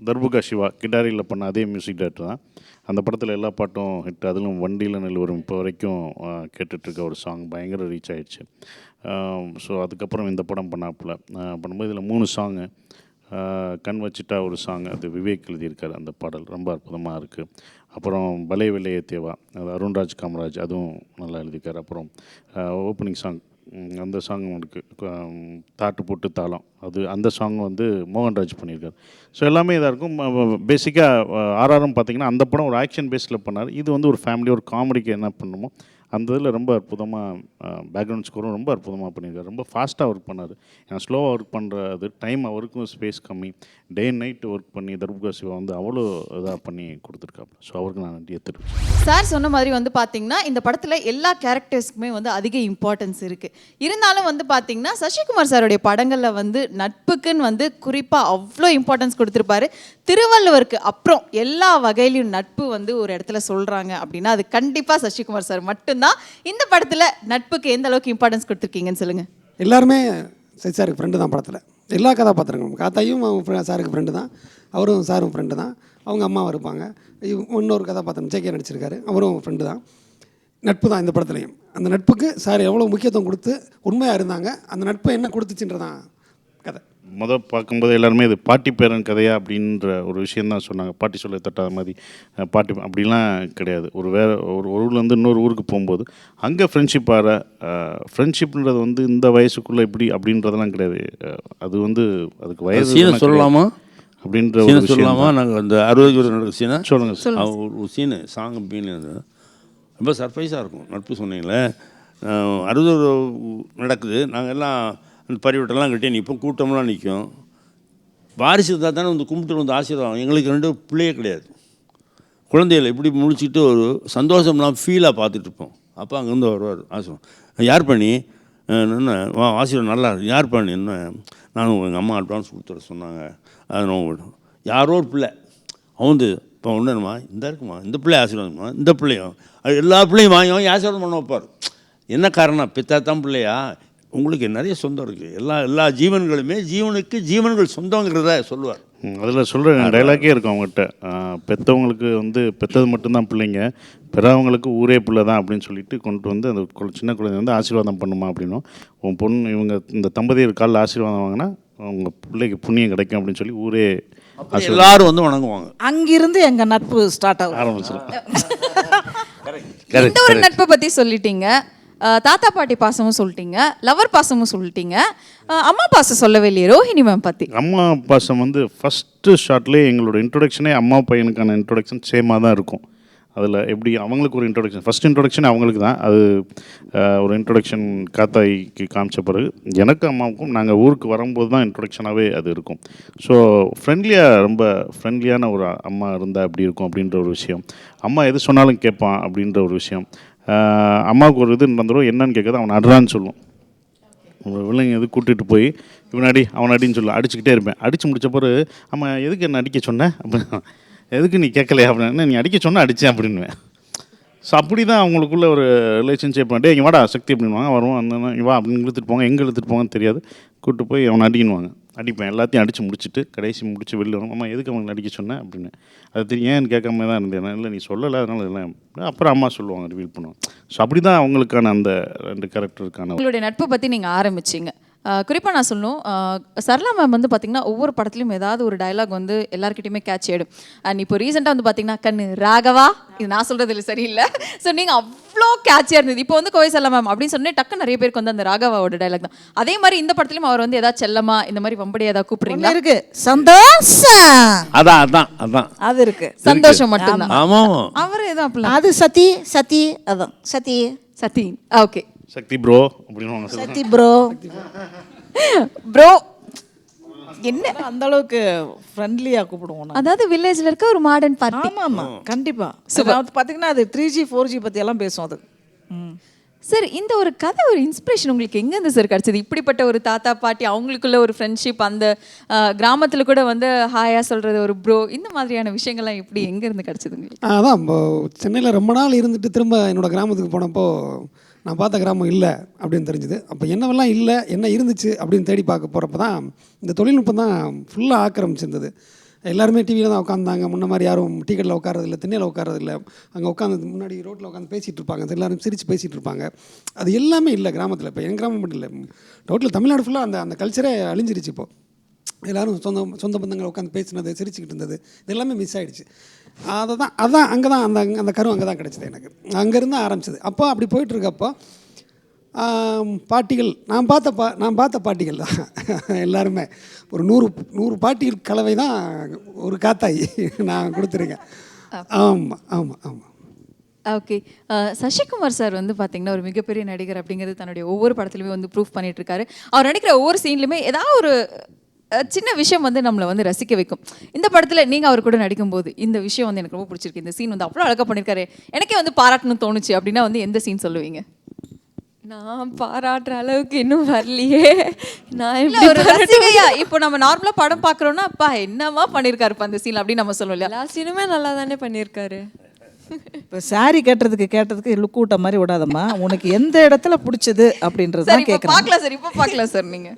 தர்புகா சிவா கிடாரியில் பண்ண அதே மியூசிக் டைரக்டர் தான். அந்த படத்தில் எல்லா பாட்டும் ஹிட். அதிலும் வண்டியில் நெல் வரும் இப்போ வரைக்கும் கேட்டுட்ருக்க ஒரு சாங் பயங்கர ரீச் ஆகிடுச்சு. ஸோ அதுக்கப்புறம் இந்த படம் பண்ணும்போது இதில் 3 சாங்கு. கண் வச்சிட்டா ஒரு சாங், அது விவேக் எழுதியிருக்கார். அந்த பாடல் ரொம்ப அற்புதமாக இருக்குது. அப்புறம் பலே வெள்ளையே தேவா, அது அருண்ராஜ் காமராஜ், அதுவும் நல்லா எழுதியிருக்கார். அப்புறம் ஓப்பனிங் சாங், அந்த சாங் இருக்குது தாட்டு போட்டு தாளம், அது அந்த சாங் வந்து மோகன்ராஜ் பண்ணியிருக்காரு. ஸோ எல்லாமே இதாக இருக்கும். பேசிக்காக ஆர்ஆர்எம் பார்த்திங்கன்னா அந்த படம் ஒரு ஆக்ஷன் பேஸில் பண்ணார். இது வந்து ஒரு ஃபேமிலி ஒரு காமெடிக்கு என்ன பண்ணணுமோ அந்த இதில் ரொம்ப அற்புதமாக பேக்ரவுண்ட் ஸ்கோரும் ரொம்ப அற்புதமாக பண்ணியிருக்காரு. ரொம்ப ஃபாஸ்ட்டாக ஒர்க் பண்ணார். ஏன்னா ஸ்லோவாக ஒர்க் பண்ணுறது டைம் அவருக்கும் ஸ்பேஸ் கம்மி. டே அண்ட் நைட் ஒர்க் பண்ணி தர்புகா சிவா வந்து அவ்வளோ இதாக பண்ணி கொடுத்துருக்காப்புல. ஸோ அவருக்கு நான் நன்றி தெரிவிச்சேன். சார் சொன்ன மாதிரி வந்து பார்த்தீங்கன்னா இந்த படத்தில் எல்லா கேரக்டர்ஸ்க்குமே வந்து அதிக இம்பார்ட்டன்ஸ் இருக்குது. இருந்தாலும் வந்து பார்த்தீங்கன்னா சசிகுமார் சாருடைய படங்களில் வந்து நட்புக்குன்னு வந்து குறிப்பாக அவ்வளோ இம்பார்ட்டன்ஸ் கொடுத்துருப்பாரு. திருவள்ளுவருக்கு அப்புறம் எல்லா வகையிலையும் நட்பு வந்து ஒரு இடத்துல சொல்கிறாங்க அப்படின்னா அது கண்டிப்பாக சசிகுமார் சார் மட்டும்தான். இந்த படத்தில் நட்புக்கு எந்த அளவுக்கு இம்பார்ட்டன்ஸ் கொடுத்துருக்கீங்கன்னு சொல்லுங்கள். எல்லாருமே சரி சாருக்கு ஃப்ரெண்டு தான் படத்தில். எல்லா கதாபாத்திரங்களும் காத்தாயும் சாருக்கு ஃப்ரெண்டு தான், அவரும் சாரும் ஃப்ரெண்டு தான். அவங்க அம்மாவும் இருப்பாங்க. இன்னொரு கதாபாத்திரம் ஜேகே நடிச்சிருக்காரு, அவரும் ஃப்ரெண்டு தான். நட்பு தான் இந்த படத்துலையும். அந்த நட்புக்கு சார் எவ்வளோ முக்கியத்துவம் கொடுத்து உண்மையாக இருந்தாங்க. அந்த நட்பு என்ன கொடுத்துச்சுன்றதான் கதை. பார்க்கும்போது எல்லாருமே இது பாட்டி பேரன் கதையா அப்படின்ற ஒரு விஷயந்தான் சொன்னாங்க. பாட்டி சொல்ல தட்டாத மாதிரி பாட்டி அப்படிலாம் கிடையாது. ஒரு ஊர்லேருந்து இன்னொரு ஊருக்கு போகும்போது அங்கே ஃப்ரெண்ட்ஷிப் ஃப்ரெண்ட்ஷிப்ன்றது வந்து இந்த வயசுக்குள்ளே இப்படி அப்படின்றதெல்லாம் கிடையாது. அது வந்து அதுக்கு வயசு சொல்லலாமா அப்படின்ற ஒரு சொல்லலாமா? நாங்கள் அந்த 60 நடக்கிற சீனை சொல்லுங்கள். ஒரு சீனு சாங் அப்படின்னு ரொம்ப சர்ப்ரைஸாக இருக்கும். நட்பு சொன்னீங்களே 60 நடக்குது. நாங்கள் எல்லாம் அந்த பரிவட்டெல்லாம் கட்டி நிற்போம், கூட்டம்லாம் நிற்கும். வாரிசு இருந்தால் தானே வந்து கும்பிட்டு வந்து ஆசீர்வாதம். எங்களுக்கு 2 பிள்ளையே கிடையாது. குழந்தைகளை இப்படி முடிச்சுட்டு ஒரு சந்தோஷம்லாம் ஃபீலாக பார்த்துட்ருப்போம். அப்போ அங்கேருந்து வருவார் ஆசீர்வாதம். யார் பண்ணி என்ன ஆசீர்வாதம் நல்லா யார் பண்ணி என்ன நானும் எங்கள் அம்மா அட்வான்ஸ் கொடுத்துட சொன்னாங்க. அது நான் யாரோ ஒரு பிள்ளை அவந்து இப்போ ஒன்றுமா இந்த இருக்குமா இந்த பிள்ளை ஆசீர்வாதம்மா இந்த பிள்ளையும் அது எல்லா பிள்ளையும் வாங்கி ஆசீர்வாதம் பண்ண வைப்பார். என்ன காரணம்? பித்தாத்தான் பிள்ளையா? உங்களுக்கு நிறைய சொந்தம் இருக்குது. எல்லா ஜீவன்களுமே ஜீவனுக்கு ஜீவன்கள் சொந்தங்கிறத சொல்லுவார். அதில் சொல்கிற டைலாக்கே இருக்கும் அவங்ககிட்ட. பெற்றவங்களுக்கு வந்து பெற்றது மட்டும்தான் பிள்ளைங்க, பிறவங்களுக்கு ஊரே பிள்ளை தான் அப்படின்னு சொல்லிட்டு கொண்டு வந்து அந்த சின்ன குழந்தை வந்து ஆசீர்வாதம் பண்ணுமா அப்படின்னும். உன் பொண்ணு இவங்க இந்த தம்பதியர் காலில் ஆசீர்வாதம் வாங்கினா அவங்க பிள்ளைக்கு புண்ணியம் கிடைக்கும் அப்படின்னு சொல்லி ஊரே எல்லாரும் வந்து வணங்குவாங்க. அங்கிருந்து எங்கள் நட்பு ஸ்டார்ட் ஆகும். ஆரம்பிச்சிடும். இந்த ஒரு நட்பை பற்றி சொல்லிட்டீங்க, தாத்தா பாட்டி பாசமும் சொல்லிட்டீங்க, லவர் பாசமும் சொல்லிட்டீங்க, அம்மா பாசம் சொல்லவே இல்லையே ரோஹிணி மேம் பற்றி. அம்மா பாசம் வந்து ஃபஸ்ட்டு ஷார்ட்லேயே எங்களோட இன்ட்ரொடக்ஷனே அம்மா பையனுக்கான இன்ட்ரொடக்ஷன் சேமாக தான் இருக்கும். அதில் எப்படி அவங்களுக்கு ஒரு இன்ட்ரொடக்ஷன், ஃபஸ்ட் இன்ட்ரொடக்ஷன் அவங்களுக்கு தான் அது. ஒரு இன்ட்ரொடக்ஷன் காத்தாய்க்கு காமிச்ச பிறகு எனக்கு அம்மாவுக்கும் நாங்கள் ஊருக்கு வரும்போது தான் இன்ட்ரொடக்ஷனாகவே அது இருக்கும். ஸோ ஃப்ரெண்ட்லியாக, ரொம்ப ஃப்ரெண்ட்லியான ஒரு அம்மா இருந்தால் அப்படி இருக்கும் அப்படின்ற ஒரு விஷயம். அம்மா எது சொன்னாலும் கேட்பான் அப்படின்ற ஒரு விஷயம். அம்மாவுக்கு ஒரு இது நடந்துடும், என்னன்னு கேட்காது, அவன் அடுறான்னு சொல்லுவோம். வில்லைங்க எது கூட்டிகிட்டு போய் இவனாடி அவனாடின்னு சொல்லுவேன், அடிச்சுக்கிட்டே இருப்பேன். அடித்து முடிச்ச பிறகு அம்மா எதுக்கு என்ன அடிக்க சொன்னேன் அப்படின்னு, எதுக்கு நீ கேட்கலையா அப்படின்னு, நீ அடிக்க சொன்ன அடித்தேன் அப்படின்னுவேன். ஸோ அப்படி தான் அவங்களுக்குள்ள ஒரு ரிலேஷன்ஷிப் பண்ணிட்டு இங்கே வாடா சக்தி அப்படின்வாங்க, வருவான் அந்த வா அப்படின்னு இழுத்துட்டு போங்க, எங்கே இழுத்துட்டு போங்கன்னு தெரியாது, கூப்பிட்டு போய் அவனை அடிக்கணுவாங்க. அடிப்பேன், எல்லாத்தையும் அடித்து முடிச்சுட்டு கடைசி முடிச்சு வெளில வரும். அம்மா எதுக்கு அவங்களை அடிக்க சொன்னேன் அப்படின்னு. அது தெரியும், ஏன்னு கேட்காம தான் இருந்தேன். இல்லை நீ சொல்லலை அதனால இதெல்லாம். அப்புறம் அம்மா சொல்லுவாங்க, ரிவீல் பண்ணுவாங்க. ஸோ அப்படி தான் அவங்களுக்கான அந்த 2 கேரக்டருக்கான உங்களுடைய நட்பை பற்றி நீங்கள் ஆரம்பிச்சிங்க. குறிப்பாக நான் சொல்லணும், சரளா மேம் வந்து பார்த்திங்கன்னா ஒவ்வொரு படத்துலையும் ஏதாவது ஒரு டயலாக் வந்து எல்லாருக்கிட்டையுமே கேட்ச் ஆகிடும். அண்ட் இப்போ ரீசெண்டாக வந்து பார்த்திங்கன்னா கண்ணு ராகவா, இது நான் சொல்கிறது இல்லை சரியில்லை. ஸோ நீங்கள் அவ்வளோ கேட்சியாக இருந்தது. இப்போ வந்து கோவை சரளா மேம் அப்படின்னு சொன்னே டக்கு நிறைய பேருக்கு வந்து அந்த ராகவாவோட டயலாக் தான். அதே மாதிரி இந்த படத்துலையும் அவர் வந்து ஏதாவது செல்லமா இந்த மாதிரி வம்படி ஏதாவது கூப்பிடுறீங்களா? இருக்கு சந்தோஷம், அதான் அதான் அதான் அது இருக்கு. சந்தோஷம் மட்டும்தான். ஆமாம். அவர் எதுவும் அப்படிலாம் அது சதி சதி, அதான் சதி சத்தி. ஓகே சக்தி ப்ரோ அப்படின்னு சதி ப்ரோ ப்ரோ என்ன அந்த அளவுக்கு ஃப்ரெண்ட்லியா கூப்பிடுவோம். அதாவது வில்லேஜ்ல இருக்க ஒரு மாடர்ன் பார்ட்டி. ஆமா ஆமா கண்டிப்பா. பாத்தீங்கன்னா அது 3G 4G பத்தி எல்லாம் பேசும் அது. சார், இந்த ஒரு கதை, ஒரு இன்ஸ்பிரேஷன் உங்களுக்கு எங்கேருந்து சார் கிடச்சிது? இப்படிப்பட்ட ஒரு தாத்தா பாட்டி, அவங்களுக்குள்ள ஒரு ஃப்ரெண்ட்ஷிப், அந்த கிராமத்தில் கூட வந்து ஹாயா சொல்கிறது ஒரு ப்ரோ, இந்த மாதிரியான விஷயங்கள்லாம் எப்படி எங்கேருந்து கிடச்சிதுங்க? அதான் இப்போ சென்னையில் ரொம்ப நாள் இருந்துட்டு திரும்ப என்னோடய கிராமத்துக்கு போனப்போ நான் பார்த்த கிராமம் இல்லை அப்படின்னு தெரிஞ்சுது. அப்போ என்னவெல்லாம் இல்லை, என்ன இருந்துச்சு அப்படின்னு தேடி பார்க்க போகிறப்ப தான் இந்த தொழில்நுட்பம் தான் ஃபுல்லாக ஆக்கிரமிச்சிருந்தது. எல்லாருமே டிவியில் தான் உட்காந்தாங்க. முன்ன மாதிரி யாரும் டீ கடையில் உட்காரதில்லை, திண்ணையில் உட்காரதில்லை. அங்கே உட்காந்து முன்னாடி ரோட்டில் உட்காந்து பேசிகிட்டு இருப்பாங்க, எல்லோரும் சிரித்து பேசிகிட்டு இருப்பாங்க. அது எல்லாமே இல்லை கிராமத்தில். இப்போ என் கிராமம் மட்டும் இல்லை, டோட்டல் தமிழ்நாடு ஃபுல்லாக அந்த கல்ச்சரே அழிஞ்சிருச்சு. இப்போது எல்லோரும் சொந்த பந்தங்களை உட்காந்து பேசினது, சிரிச்சுக்கிட்டு இருந்தது, இது எல்லாமே மிஸ் ஆகிடுச்சு. அதான் அங்கே தான் அந்த கரு அங்கே தான் கிடச்சிது எனக்கு. அங்கேருந்து ஆரம்பிச்சது. அப்போ அப்படி போயிட்டுருக்கப்போ பாட்டிகள், நான் பார்த்த பாட்டிகள் தான் எல்லாருமே. ஒரு 100 பாட்டிகள் கலவை தான் ஒரு காத்தாயி நான் கொடுத்துருக்கேன். ஆமாம் ஆமாம் ஆமாம். ஓகே. சசிகுமார் சார் வந்து பார்த்தீங்கன்னா ஒரு மிகப்பெரிய நடிகர் அப்படிங்கிறது தன்னுடைய ஒவ்வொரு படத்துலையுமே வந்து ப்ரூஃப் பண்ணிட்டு இருக்காரு. அவர் நடிக்கிற ஒவ்வொரு சீன்லையுமே ஏதாவது ஒரு சின்ன விஷயம் வந்து நம்மளை வந்து ரசிக்க வைக்கும். இந்த படத்தில் நீங்கள் அவர் கூட நடிக்கும்போது இந்த விஷயம் வந்து எனக்கு ரொம்ப பிடிச்சிருக்கு, இந்த சீன் வந்து அவ்வளோ அழகாக பண்ணியிருக்காரு, எனக்கே வந்து பாராட்டணும்னு தோணுச்சு அப்படின்னா வந்து எந்த சீன் சொல்லுவீங்க? நான் பாராட்டுற அளவுக்கு இன்னும் வரலையே. நான் ஒரு ரசிகையா இப்போ நம்ம நார்மலாக படம் பார்க்குறோன்னா அப்பா என்னமா பண்ணியிருக்காருப்பா அந்த சீன் அப்படின்னு நம்ம சொல்லுவோம் இல்லையா? எல்லா சீனுமே நல்லா தானே பண்ணியிருக்காரு. இப்போ சாரி கேட்டதுக்கு லுக் விட்ட மாதிரி விடாதம்மா, உனக்கு எந்த இடத்துல பிடிச்சது அப்படின்றது தான் கேட்குறேன். பார்க்கலாம் சார், இப்போ பார்க்கலாம் சார். நீங்கள்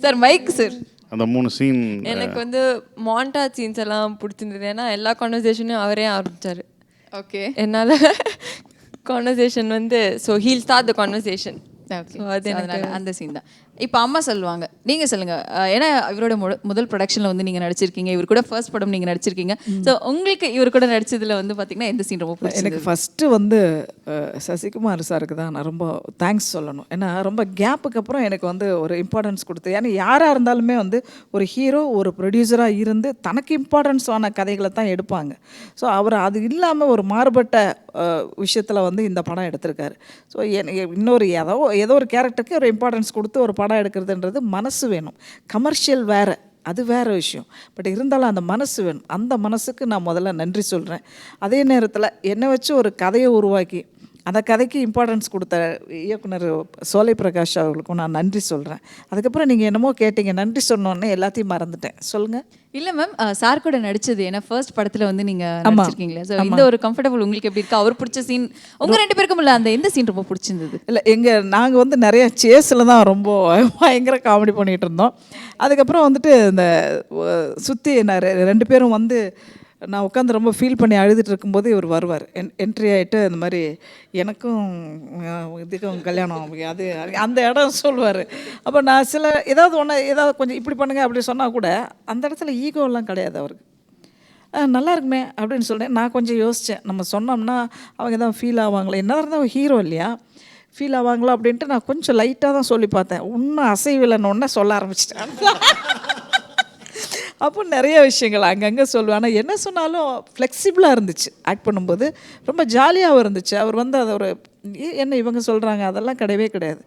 சார் மைக் சார். அந்த 3 சீன் எனக்கு வந்து மாண்டாஜ் சீன்ஸ் எல்லாம் பிடிச்சிருந்தது. ஏன்னா எல்லா கான்வர்சேஷனையும் அவரே ஆரம்பித்தார். ஓகே. என்னால் கான்வர்சேஷன் வந்து so he'll start the conversation. அது அந்த சீன் தான். இப்போ அம்மா சொல்லுவாங்க, நீங்கள் சொல்லுங்கள். ஏன்னா இவரோட முதல் ப்ரொடக்ஷனில் வந்து நீங்கள் நடிச்சிருக்கீங்க, இவர் கூட ஃபர்ஸ்ட் படம் நீங்கள் நடிச்சிருக்கீங்க. ஸோ உங்களுக்கு இவர் கூட நடிச்சதில் வந்து பார்த்தீங்கன்னா எந்த சீன் ரொம்ப பிடிச்சது? எனக்கு ஃபஸ்ட்டு வந்து சசிகுமார் சாருக்கு தான் நான் ரொம்ப தேங்க்ஸ் சொல்லணும். ஏன்னா ரொம்ப கேப்புக்கு அப்புறம் எனக்கு வந்து ஒரு இம்பார்ட்டன்ஸ் கொடுத்து, ஏன்னா யாராக இருந்தாலுமே வந்து ஒரு ஹீரோ ஒரு ப்ரொடியூசராக இருந்து தனக்கு இம்பார்ட்டன்ஸ் ஆன கதைகளை தான் எடுப்பாங்க. ஸோ அவர் அது இல்லாமல் ஒரு மாறுபட்ட விஷயத்தில் வந்து இந்த படம் எடுத்திருக்காரு. ஸோ இன்னொரு ஏதோ ஒரு கேரக்டருக்கு ஒரு இம்பார்ட்டன்ஸ் கொடுத்து ஒரு படம் எடுக்கிறதுன்றது மனசு வேணும். கமர்ஷியல் வேறு, அது வேறு விஷயம். பட் இருந்தாலும் அந்த மனசு வேணும். அந்த மனசுக்கு நான் முதல்ல நன்றி சொல்கிறேன். அதே நேரத்தில் என்னை வச்சு ஒரு கதையை உருவாக்கி அந்த கதைக்கு இம்பார்ட்டன்ஸ் கொடுத்த இயக்குனர் சோலை பிரகாஷ் அவர்களுக்கும் நான் நன்றி சொல்கிறேன். அதுக்கப்புறம் நீங்கள் என்னமோ கேட்டீங்க, நன்றி சொன்னோன்னே எல்லாத்தையும் மறந்துட்டேன். சொல்லுங்கள். இல்ல மேம், சார் கூட நடிச்சது ஏன்னா ஃபர்ஸ்ட் படத்துல வந்து நீங்க நடிச்சிருக்கீங்களா? ஸோ இந்த ஒரு கம்ஃபர்டபுள் உங்களுக்கு எப்படி இருக்கு? அவர் பிடிச்ச சீன் உங்க 2 பேருக்கும் இல்ல, அந்த எந்த சீன் ரொம்ப பிடிச்சிருந்தது? இல்லை, நாங்கள் வந்து நிறைய சேஸில் தான் ரொம்ப பயங்கர காமெடி பண்ணிகிட்டு இருந்தோம். அதுக்கப்புறம் வந்துட்டு இந்த சுற்றி நான் 2 பேரும் வந்து நான் உட்காந்து ரொம்ப ஃபீல் பண்ணி அழுதுட்டு இருக்கும்போது இவர் வருவார். என்ட்ரி ஆகிட்டு இந்த மாதிரி எனக்கும் இதுக்கும் கல்யாணம் அது அந்த இடம் சொல்லுவார். அப்போ நான் ஏதாவது கொஞ்சம் இப்படி பண்ணுங்க அப்படி சொன்னால் கூட அந்த இடத்துல ஈகோலாம் கிடையாது அவருக்கு. நல்லா இருக்குமே அப்படின்னு சொல்கிறேன். நான் கொஞ்சம் யோசித்தேன், நம்ம சொன்னோம்னா அவங்க தான் ஃபீல் ஆவாங்களே, என்ன இருந்தால் ஹீரோ இல்லையா, ஃபீல் ஆவாங்களோ அப்படின்ட்டு நான் கொஞ்சம் லைட்டாக தான் சொல்லி பார்த்தேன். இன்னும் அசைவில்லைன்னு ஒன்றே சொல்ல ஆரம்பிச்சிட்டேன். அப்போ நிறைய விஷயங்கள் அங்கங்கே சொல்லுவேன். ஆனால் என்ன சொன்னாலும் ஃப்ளெக்சிபிளாக இருந்துச்சு. ஆக்ட் பண்ணும்போது ரொம்ப ஜாலியாகவும் இருந்துச்சு. அவர் வந்து அதை ஒரு என்ன இவங்க சொல்கிறாங்க அதெல்லாம் கிடையவே கிடையாது.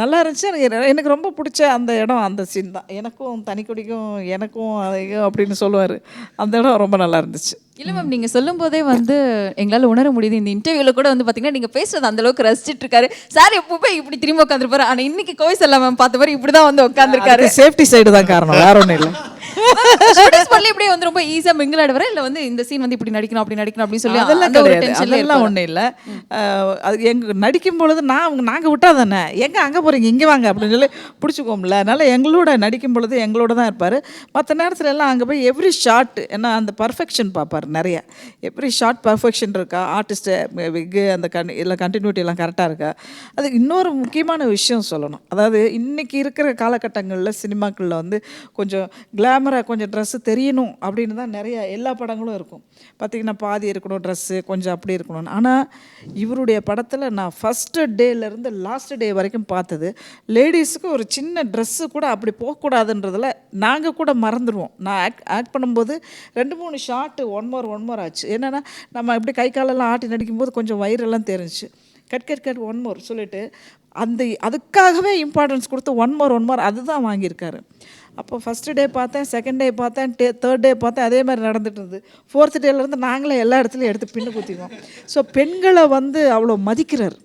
நல்லா இருந்துச்சு. எனக்கு ரொம்ப பிடிச்ச அந்த இடம் அந்த சீன் தான். எனக்கும் தனிக்குடிக்கும் எனக்கும் அதையும் அப்படின்னு சொல்லுவார். அந்த இடம் ரொம்ப நல்லா இருந்துச்சு. இல்ல மேம், நீங்க சொல்லும் போதே வந்து எங்களால உணர முடியுது. இந்த இன்டர்வியூல கூட வந்து பாத்தீங்கன்னா நீங்க பேசுறது அந்த அளவுக்கு ரசிச்சிட்டு இருக்காரு. சார் எப்பவுமே இப்படி திரும்பி உட்காந்துருப்பாரு. ஆனா இன்னைக்கு கோவை செல்லம் மேம் பார்த்த மாதிரி இப்படிதான் வந்து உட்காந்துருக்காரு. சேஃப்டி சைடு தான் காரணம், வேற ஒன்றும் இல்லை. இப்படியே வந்து ரொம்ப ஈஸியா மிங்கிள் ஆடுவாரு. இல்ல வந்து இந்த சீன் வந்து இப்படி நடிக்கணும் அப்படி நடிக்கணும் அப்படின்னு சொல்லி அதெல்லாம் கிடையாது. அதெல்லாம் ஒன்றும் இல்லை. அது நடிக்கும் பொழுது நாங்கள் விட்டா தானே எங்கே அங்கே போகிறீங்க இங்கே வாங்க அப்படின்னு சொல்லி பிடிச்சிக்கோம்ல. அதனால் எங்களோட நடிக்கும் பொழுது எங்களோட தான் இருப்பார். மற்ற நேரத்தில் எல்லாம் அங்கே போய் எவ்ரி ஷாட் ஏன்னா அந்த பர்ஃபெக்ஷன் பார்ப்பார் நிறைய. எவ்ரி ஷாட் பர்ஃபெக்ஷன் இருக்கா, ஆர்டிஸ்ட்டு விக்கு அந்த இல்லை கண்டினியூட்டி எல்லாம் கரெக்டாக இருக்கா. அது இன்னொரு முக்கியமான விஷயம் சொல்லணும். அதாவது இன்றைக்கி இருக்கிற காலகட்டங்களில் சினிமாக்களில் வந்து கொஞ்சம் கிளாமராக கொஞ்சம் ட்ரெஸ்ஸு தெரியணும் அப்படின்னு தான் நிறைய எல்லா படங்களும் இருக்கும். பார்த்திங்கன்னா பாதி இருக்கணும் ட்ரெஸ்ஸு கொஞ்சம் அப்படி இருக்கணும்னு. ஆனால் இவருடைய படத்தில் நான் ஃபஸ்ட்டு டேலேருந்து லாஸ்ட் டே வரைக்கும் பார்த்தது லேடிஸுக்கு ஒரு சின்ன ட்ரெஸ்ஸு கூட அப்படி போகக்கூடாதுன்றதில் நாங்கள் கூட மறந்துடுவோம். நான் ஆக்ட் பண்ணும்போது 2-3 ஷார்ட்டு ஒன் மோர் ஆச்சு. என்னென்னா நம்ம இப்படி கை காலெல்லாம் ஆட்டி நடிக்கும்போது கொஞ்சம் வயிறெல்லாம் தெரிஞ்சிச்சு. கட் ஒன் மோர் சொல்லிட்டு அதுக்காகவே இம்பார்ட்டன்ஸ் கொடுத்து ஒன் மோர் அதுதான் வாங்கியிருக்காரு. அப்போ ஃபஸ்ட்டு டே பார்த்தேன், செகண்ட் டே பார்த்தேன், தேர்ட் டே பார்த்தேன், அதே மாதிரி நடந்துட்டு இருந்தது. 4th டேலேருந்து நாங்களே எல்லா இடத்துலையும் எடுத்து பின்னு குத்திக்குவோம். ஸோ பெண்களை வந்து அவ்வளோ மதிக்கிறார்.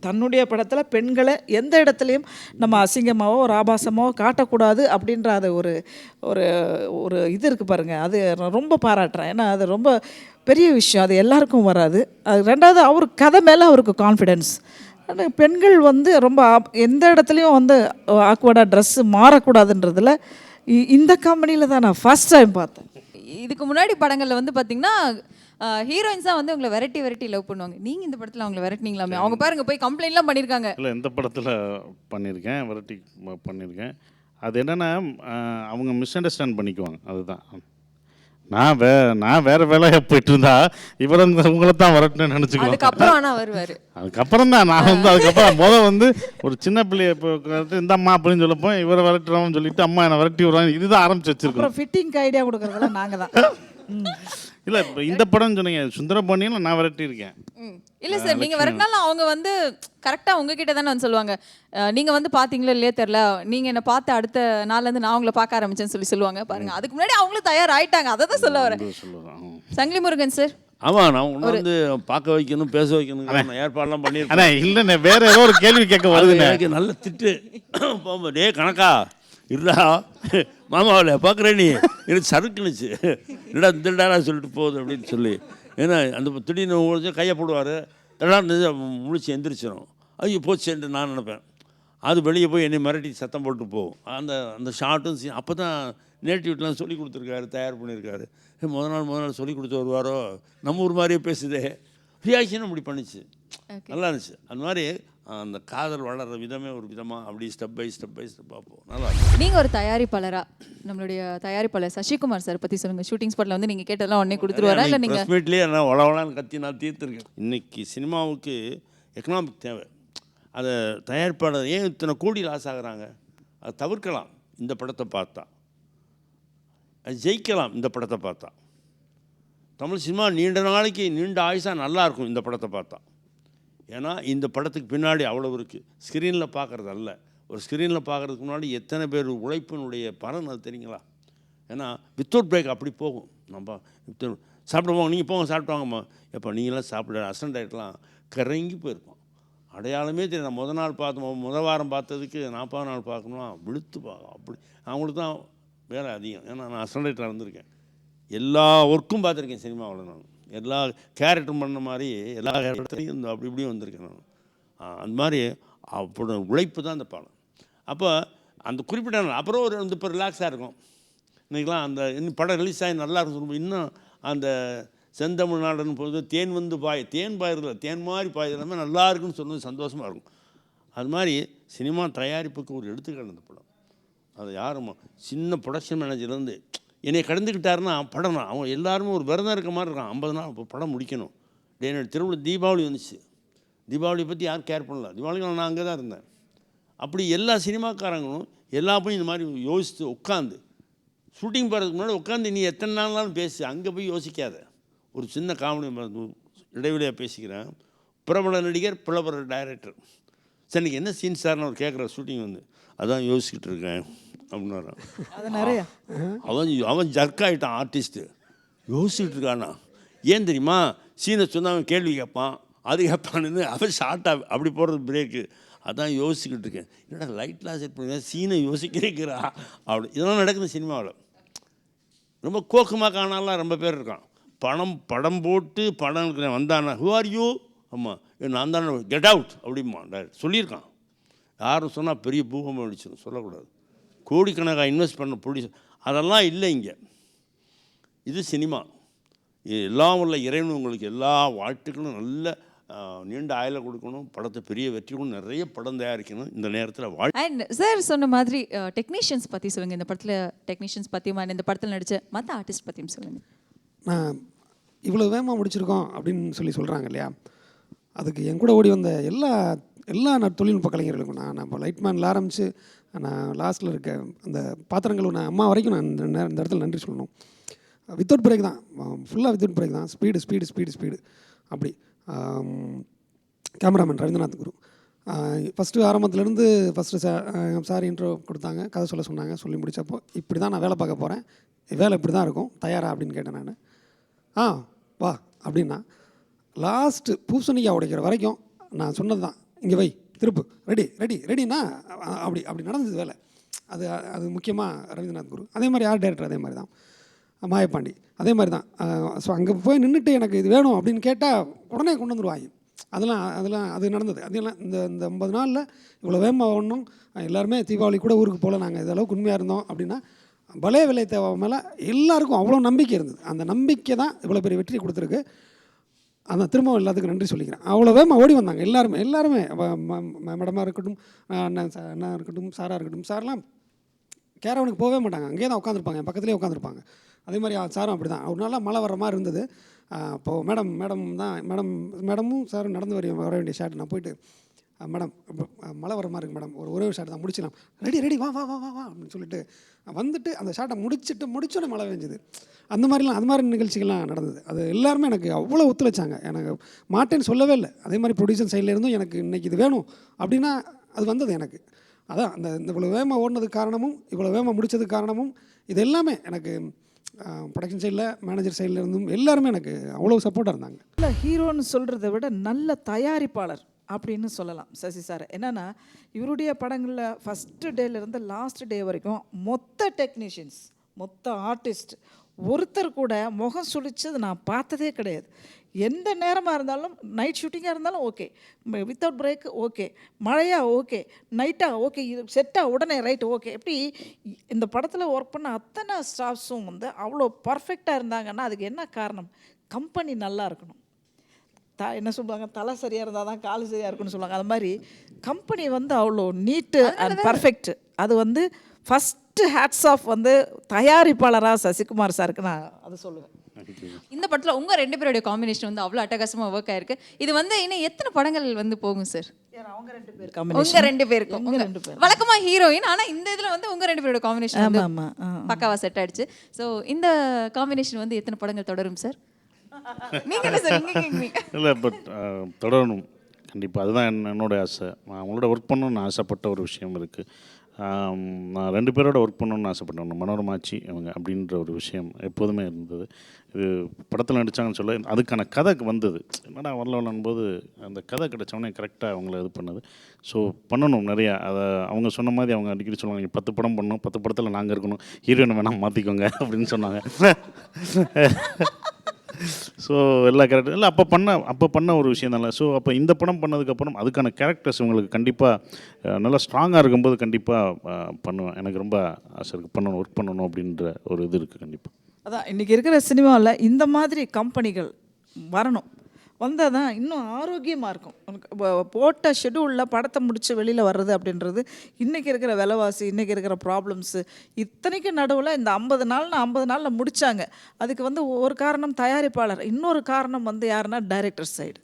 தன்னுடைய படத்தில் பெண்களை எந்த இடத்துலையும் நம்ம அசிங்கமாவோ ஒரு ஆபாசமாவோ காட்டக்கூடாது அப்படின்ற அது ஒரு ஒரு ஒரு இது இருக்குது பாருங்கள். அது ரொம்ப பாராட்டுறேன். ஏன்னா அது ரொம்ப பெரிய விஷயம், அது எல்லாருக்கும் வராது. அது ரெண்டாவது அவர் கதை மேலே அவருக்கு கான்ஃபிடென்ஸ். பெண்கள் வந்து ரொம்ப எந்த இடத்துலையும் வந்து ஆக்வர்டாக ட்ரெஸ்ஸு மாறக்கூடாதுன்றதில் இந்த கம்பெனியில் தான் நான் ஃபஸ்ட் டைம் பார்த்தேன். இதுக்கு முன்னாடி படங்களில் வந்து பார்த்தீங்கன்னா ஹீரோயின்ஸ் தான் வந்து உங்களை வெரைட்டி லவ் பண்ணுவாங்க. நீங்கள் இந்த படத்தில் அவங்களை வெரைட்டிங்களாமே? அவங்க பாருங்க போய் கம்ப்ளைண்ட்லாம் பண்ணியிருக்காங்க. இல்லை, இந்த படத்தில் பண்ணியிருக்கேன், வெரைட்டி பண்ணியிருக்கேன். அது என்னென்னா அவங்க மிஸ் அண்டர்ஸ்டாண்ட் பண்ணிக்குவாங்க. அதுதான் நான் வேற வேலையை போயிட்டு இருந்தா உங்களை தான் வரட்டுன்னு நினச்சிக்குவேன். அதுக்கப்புறம் ஆனால் வருவார். அதுக்கப்புறம் தான் நான் வந்து அதுக்கப்புறம் வந்து ஒரு சின்ன பிள்ளைய இந்த அம்மா அப்படின்னு சொல்லப்போ இவரை விரட்டுறோம்னு சொல்லிட்டு அம்மா என்னை விரட்டி விடுறாங்க. இதுதான் ஆரம்பிச்சு வச்சிருக்கோம். ஃபிட்டிங் ஐடியா கொடுக்குறதெல்லாம் நாங்கள் தான். இல்லை, இப்போ இந்த படம் சொன்னீங்க சுந்தரபாண்டியில் நான் விரட்டி இருக்கேன். இல்லை சார், நீங்கள் விரட்டினாலும் அவங்க வந்து கரெக்டாக உங்ககிட்ட தானே வந்து சொல்லுவாங்க. நீங்கள் வந்து பார்த்தீங்களா இல்லையே தெரில, நீங்கள் என்னை பார்த்து அடுத்த நாள்லேருந்து நான் உங்களை பார்க்க ஆரம்பிச்சேன்னு சொல்லுவாங்க பாருங்க. அதுக்கு முன்னாடி அவங்களும் தயாராகிட்டாங்க. அதை தான் சொல்ல வரேன். சங்கிலி முருகன் சார், ஆமாம், நான் உன்னை வந்து பார்க்க வைக்கணும் பேச வைக்கணும் ஏற்பாடெல்லாம் பண்ணியிருக்கேன். இல்லை, வேற ஏதோ ஒரு கேள்வி கேட்க வருது. எனக்கு நல்ல திட்டு போகும்போது டே கணக்கா இருடா மாமாவில் பார்க்குறேன் நீ எனக்கு சறுக்குனுச்சு இல்லடா திருடாரா சொல்லிட்டு போகுது அப்படின்னு சொல்லி. ஏன்னா அந்த திடீர்னு முடிச்சு கையை போடுவார், திருடா முழிச்சு எந்திரிச்சிடும். ஐயோ போச்சுன்ட்டு நான் நினைப்பேன். அது வெளியே போய் என்னை மிரட்டி சத்தம் போட்டு போகும். அந்த ஷார்ட்டும் அப்போ தான் நேட்டிவிட்டிலாம் சொல்லி கொடுத்துருக்காரு, தயார் பண்ணியிருக்காரு. முதல் நாள் சொல்லி கொடுத்து வருவாரோ நம்ம ஊர் மாதிரியே பேசுதே, ரியாக்ஷனும் இப்படி பண்ணிச்சு, நல்லா இருந்துச்சு. அந்த மாதிரி அந்த காதல் வளர்கிற விதமே ஒரு விதமாக அப்படி ஸ்டெப் பை ஸ்டெப்பாக போகும். நல்லா இருக்கும். நீங்கள் ஒரு தயாரிப்பாளராக நம்மளுடைய தயாரிப்பாளர் சசிகுமார் சார் பற்றி சொல்லுங்கள். ஷூட்டிங் ஸ்பாட்டில் வந்து நீங்கள் கேட்டதெல்லாம் உடனே கொடுத்துருவாரா இல்லை நீங்கள் ப்ரெஸ் மீட்லேயே நான் வளவலான்னு கத்தி நான் தீர்த்துருக்கேன். இன்றைக்கி சினிமாவுக்கு எக்கனாமிக் தேவை. அதை தயாரிப்பாளர் ஏன் இத்தனை கோடி லாஸ் ஆகுறாங்க? அதை தவிர்க்கலாம் இந்த படத்தை பார்த்தா, அது ஜெயிக்கலாம் இந்த படத்தை பார்த்தா. தமிழ் சினிமா நீண்ட நாளைக்கு நீண்ட ஆயுசாக நல்லாயிருக்கும் இந்த படத்தை பார்த்தா. ஏன்னா இந்த படத்துக்கு பின்னாடி அவ்வளோ இருக்குது. ஸ்க்ரீனில் பார்க்குறது அல்ல, ஒரு ஸ்க்ரீனில் பார்க்குறதுக்கு முன்னாடி எத்தனை பேர் உழைப்பினுடைய பலன் அது தெரியுங்களா? ஏன்னா வித்தவுட் பிரேக் அப்படி போகும். நம்ம சாப்பிடுவோம், நீங்கள் போங்க சாப்பிட்டு வாங்கம்மா, எப்போ நீங்களாம் சாப்பிட அசண்ட் ஆகிட்டலாம் கறங்கி போயிருப்பான். அடையாளமே தெரியும். நான் முதல் வாரம் பார்த்ததுக்கு 40 நாள் பார்க்கணும்னா விழுத்து பார்க்கும். அப்படி அவங்களுக்கு தான் வேலை அதிகம். ஏன்னா நான் அசன்டேட்டராக இருந்திருக்கேன். எல்லா ஒர்க்கும் பார்த்துருக்கேன் சினிமாவில். நான் எல்லா கேரக்டரும் பண்ண மாதிரி எல்லா கேரக்டரையும் இந்த அப்படி இப்படியும் வந்திருக்கேன் நான். அந்த மாதிரி அப்படி உழைப்பு தான் அந்த படம். அப்போ அந்த குறிப்பிட்ட நாள் அப்புறம் ஒரு இப்போ ரிலாக்ஸாக இருக்கும். இன்றைக்கெலாம் அந்த இன்னும் படம் ரிலீஸ் ஆகி நல்லா இருக்கும். இன்னும் அந்த செந்தமிழ்நாடுன்னு போது தேன் பாயிருதில்ல, தேன் மாதிரி பாயுது எல்லாமே நல்லா இருக்குன்னு சொன்னது சந்தோஷமாக இருக்கும். அது மாதிரி சினிமா தயாரிப்புக்கு ஒரு எடுத்துக்காட்டு அந்த படம். அது யாரும் சின்ன ப்ரொடக்ஷன் மேனேஜர்லேருந்து என்னை கடந்துக்கிட்டாருன்னா படம் அவன் எல்லாருமே ஒரு விரதம் இருக்க மாதிரி இருக்கான். 50 நாள் இப்போ படம் முடிக்கணும். தீபாவளி வந்துச்சு. தீபாவளி பற்றி யாரும் கேர் பண்ணல. தீபாவளிக்கு நான் அங்கே தான் இருந்தேன். அப்படி எல்லா சினிமாக்காரங்களும் எல்லாப்பையும் இந்த மாதிரி யோசித்து உட்காந்து ஷூட்டிங் போகிறதுக்கு முன்னாடி உட்காந்து நீ எத்தனை நாள்னாலும் பேசு, அங்கே போய் யோசிக்காத. ஒரு சின்ன காமெடி இடைவெளியாக பேசிக்கிறேன். பிரபல நடிகர், பிரபல டைரக்டர். சரி இன்றைக்கி என்ன சீன் சார்னு அவர் கேட்குற ஷூட்டிங் வந்து அதான் யோசிச்சுட்டு இருக்கேன் அப்படின்னாரான். அது நிறையா அவன் ஜர்க்காயிட்டான். ஆர்டிஸ்ட்டு யோசிச்சுட்டு இருக்கானா. ஏன் தெரியுமா? சீனை சொன்னால் அவன் கேள்வி கேட்பான், அது கேட்பான்னு அவன் ஷார்ட்டாக அப்படி போடுறது பிரேக்கு. அதான் யோசிச்சுக்கிட்டு இருக்கேன். என்னடா லைட்லாம் செட் பண்ணுங்க, சீனை யோசிக்கிறேங்கிறா அப்படி. இதெல்லாம் நடக்குது சினிமாவில். ரொம்ப கோக்கமாக காணாலாம் ரொம்ப பேர் இருக்கான். படம் போட்டு படம் வந்தானா ஹூ ஆர் யூ, ஆமாம் நான் தானே, கெட் அவுட் அப்படிமா சொல்லியிருக்கான். யாரும் சொன்னால் பெரிய பூகம்பம் அடிச்சிடும், சொல்லக்கூடாது. கோடிக்கணக்காக இன்வெஸ்ட் பண்ண ப்ரொடியூசர் அதெல்லாம் இல்லை இங்கே. இது சினிமா. எல்லாம் உள்ள இறைவன் உங்களுக்கு எல்லா வாழ்த்துக்களும் நல்ல நீண்ட ஆயில கொடுக்கணும். படத்தை பெரிய வெற்றிகளும் நிறைய படம் தயாரிக்கணும் இந்த நேரத்தில் அண்ட் சார் சொன்ன மாதிரி டெக்னீஷியன்ஸ் பற்றி சொல்லுங்கள். இந்த படத்தில் டெக்னீஷியன்ஸ் பற்றியும் இந்த படத்தில் நடித்த மற்ற ஆர்டிஸ்ட் பற்றியும் சொல்லுங்கள். நான் இவ்வளோ வேகமாக முடிச்சிருக்கோம் அப்படின்னு சொல்கிறாங்க இல்லையா, அதுக்கு என் கூட ஓடி வந்த எல்லா தொழில்நுட்ப கலைஞர்களுக்கும் நான் இப்போ லைட்மேனில் ஆரம்பித்து நான் லாஸ்ட்டில் இருக்க அந்த பாத்திரங்கள் நான் அம்மா வரைக்கும் நான் இந்த இடத்துல நன்றி சொல்லணும். வித்தவுட் பிரேக் தான், ஃபுல்லாக வித்தவுட் பிரேக் தான். ஸ்பீடு அப்படி. கேமராமேன் ரவீந்திரநாத் குரு ஃபஸ்ட்டு ஆரம்பத்துலேருந்து சார் இன்ட்ரோ கொடுத்தாங்க, கதை சொன்னாங்க. சொல்லி முடித்தப்போ இப்படி தான் நான் வேலை பார்க்க போகிறேன், வேலை இப்படி தான் இருக்கும், தயாரா அப்படின்னு கேட்டேன் நான். வா அப்படின்னா லாஸ்ட்டு பூசணிக்காய் உடைக்கிற வரைக்கும் நான் சொன்னது தான், இங்கே வை, திருப்பு, ரெடினா அப்படி நடந்தது வேலை. அது முக்கியமாக ரவீந்திரநாத் குரு. அதே மாதிரி ஆர்ட் டைரக்டர் அதே மாதிரி தான். மாயப்பாண்டி அதே மாதிரி தான். ஸோ அங்கே போய் நின்றுட்டு எனக்கு இது வேணும் அப்படின்னு கேட்டால் உடனே கொண்டு வந்துடுவாங்க. அது நடந்தது. அதெல்லாம் இந்த 50 நாளில் இவ்வளோ வேகமாக ஓடணும். எல்லாருமே தீபாவளி கூட ஊருக்கு போகல, நாங்கள் இதளவுக்கு உண்மையாக இருந்தோம் அப்படின்னா பலே விலை தேவை மேலே எல்லாருக்கும் அவ்வளோ நம்பிக்கை இருந்தது. அந்த நம்பிக்கை தான் இவ்வளோ பெரிய வெற்றி கொடுத்துருக்கு. அந்த திரும்பவும் எல்லாத்துக்கும் நன்றி சொல்லிக்கிறேன். அவ்வளோ வேகமாக ஓடி வந்தாங்க எல்லாருமே மேடமாக இருக்கட்டும், அண்ணா இருக்கட்டும், சாராக இருக்கட்டும். சார்லாம் கேரவனுக்கு போகவே மாட்டாங்க, அங்கேயே தான் உட்காந்துருப்பாங்க, என் பக்கத்துலேயே உட்காந்துருப்பாங்க. அதே மாதிரி சாரும் அப்படி தான். ஒரு நாளாக மழை வர மாதிரி இருந்தது. அப்போது மேடமும் சாரும் நடந்து வர வேண்டிய ஷாட். நான் போயிட்டு மேடம் மழை வர மாதிரி இருக்கு மேடம், ஒரே ஒரு ஷாட் தான் முடிச்சிடலாம், ரெடி வா அப்படின்னு சொல்லிட்டு வந்துட்டு அந்த ஷாட்டை முடிச்சோன்னே மழை பெஞ்சுது. அது மாதிரி நிகழ்ச்சிகள்லாம் நடந்தது. அது எல்லாருமே எனக்கு அவ்வளோ ஒத்துழைச்சாங்க. எனக்கு மாட்டேன்னு சொல்லவே இல்லை. அதே மாதிரி ப்ரொடியூசர் சைடில் இருந்தும் எனக்கு இன்றைக்கி இது வேணும் அப்படின்னா அது வந்தது எனக்கு. அதான் அந்த இவ்வளோ வேகமாக ஓடினதுக்கு காரணமும் இவ்வளோ வேகமாக முடித்ததுக்கு காரணமும் இது எல்லாமே எனக்கு ப்ரொடக்ஷன் சைடில், மேனேஜர் சைடில் இருந்தும் எல்லாருமே எனக்கு அவ்வளோ சப்போர்ட்டாக இருந்தாங்க. இல்லை, ஹீரோன்னு சொல்கிறத விட நல்ல தயாரிப்பாளர் அப்படின்னு சொல்லலாம் சசி சார். என்னென்னா இவருடைய படங்களில் ஃபஸ்ட்டு டேலேருந்து லாஸ்ட் டே வரைக்கும் மொத்த டெக்னீஷியன்ஸ், மொத்த ஆர்டிஸ்ட் ஒருத்தர் கூட முகம் சுழிச்சது நான் பார்த்ததே கிடையாது. எந்த நேரமாக இருந்தாலும், நைட் ஷூட்டிங்காக இருந்தாலும் ஓகே, வித்தவுட் பிரேக் ஓகே, மழையா ஓகே, நைட்டாக ஓகே, இது செட்டாக உடனே ரைட் ஓகே. எப்படி இந்த படத்தில் ஒர்க் பண்ண அத்தனை ஸ்டாஃப்ஸும் அவ்வளோ பர்ஃபெக்டாக இருந்தாங்கன்னா அதுக்கு என்ன காரணம்? கம்பெனி நல்லா இருக்கணும். என்ன சொல்லுவாங்க, தலை சரியாக இருந்தால் தான் கால் சரியாக இருக்குன்னு சொல்லுவாங்க. அது மாதிரி கம்பெனி அவ்வளோ நீட்டு அண்ட் பர்ஃபெக்ட். அது ஃபஸ்ட்டு ஹேட்ஸ் ஆஃப் தயாரிப்பாளராக சசிகுமார் சாருக்கு நான் அதை சொல்லுவேன். இந்த படத்தில் உங்கள் 2 பேருடைய காம்பினேஷன் அவ்வளோ அட்டகாசமாக ஒர்க் ஆயிருக்கு. இது இன்னும் எத்தனை படங்கள் போகும் சார்? அவங்க 2 பேர் உங்க 2 பேருக்கும் வழக்கமா ஹீரோயின், ஆனா இந்த இதுல உங்க 2 பேரோட காம்பினேஷன் பக்காவா செட் ஆயிடுச்சு. ஸோ இந்த காம்பினேஷன் எத்தனை படங்கள் தொடரும் சார்? நீங்க என்ன சார் இல்லை, பட் தொடரணும் கண்டிப்பாக. அதுதான் என்னோட ஆசை. நான் அவங்களோட ஒர்க் பண்ணணும்னு ஆசைப்பட்ட ஒரு விஷயம் இருக்குது. நான் 2 பேரோட ஒர்க் பண்ணணும்னு ஆசைப்பட்டேன். ஒன்று மனோரமாச்சி இவங்க அப்படின்ற ஒரு விஷயம் எப்போதுமே இருந்தது. இது படத்தில் நடித்தாங்கன்னு சொல்ல அதுக்கான கதை வந்தது. என்னடா வரலன்னும்போது அந்த கதை கிடைச்சவொடனே கரெக்டாக அவங்கள இது பண்ணது. ஸோ பண்ணணும் நிறையா. அதை அவங்க சொன்ன மாதிரி அவங்க அடிக்கடி சொல்லுவாங்க, நீங்கள் 10 படம் பண்ணணும், 10 படத்தில் நாங்கள் இருக்கணும், ஹீரோயினை வேணால் மாற்றிக்கோங்க அப்படின்னு சொன்னாங்க. ஸோ எல்லா கேரக்டர் இல்லை அப்போ பண்ண ஒரு விஷயம் தானே. ஸோ அப்போ இந்த படம் பண்ணதுக்கப்புறம் அதுக்கான கேரக்டர்ஸ் உங்களுக்கு கண்டிப்பாக நல்லா ஸ்ட்ராங்காக இருக்கும்போது கண்டிப்பாக பண்ணுவேன். எனக்கு ரொம்ப ஆசை இருக்குது, பண்ணணும், ஒர்க் பண்ணணும் அப்படின்ற ஒரு இது இருக்குது கண்டிப்பாக. அதான் இன்றைக்கி இருக்கிற சினிமாவில் இந்த மாதிரி கம்பெனிகள் வரணும், வந்தால் தான் இன்னும் ஆரோக்கியமாக இருக்கும். உனக்கு போட்ட ஷெடியூலில் படத்தை முடித்து வெளியில் வர்றது அப்படின்றது இன்றைக்கி இருக்கிற விலைவாசி, இன்றைக்கி இருக்கிற ப்ராப்ளம்ஸு இத்தனைக்கு நடுவில் இந்த 50 நாள்னா 50 நாளில் முடித்தாங்க. அதுக்கு வந்து ஒரு காரணம் தயாரிப்பாளர், இன்னொரு காரணம் வந்து யாருன்னா டைரக்டர் சைடு.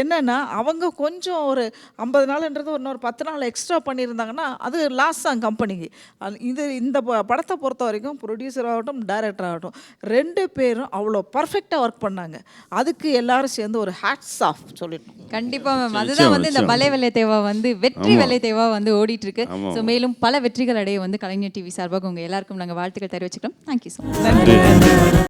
என்னென்னா அவங்க கொஞ்சம் ஒரு 50 நாள்ன்றது இன்னொரு 10 நாள் எக்ஸ்ட்ரா பண்ணியிருந்தாங்கன்னா அது லாஸ் தான் கம்பெனிக்கு. இந்த படத்தை பொறுத்த வரைக்கும் ப்ரொடியூசர் ஆகட்டும் டைரக்டர் ஆகட்டும் 2 பேரும் அவ்வளோ பர்ஃபெக்டாக ஒர்க் பண்ணாங்க. அதுக்கு எல்லாரும் சேர்ந்து ஒரு ஹேட்ஸ் ஆஃப் சொல்லிடணும். கண்டிப்பா மேம். அதுதான் வந்து இந்த பலே வெள்ளை தேவா வந்து வெற்றி வெள்ளை தேவா வந்து ஓடிட்டு இருக்கு. ஸோ மேலும் பல வெற்றிகள் அடைய வந்து கலைஞர் டிவி சார்பாக உங்க எல்லாருக்கும் நாங்கள் வாழ்த்துக்கள் தெரிவிச்சுக்கிறோம். Thank you so much. நன்றி.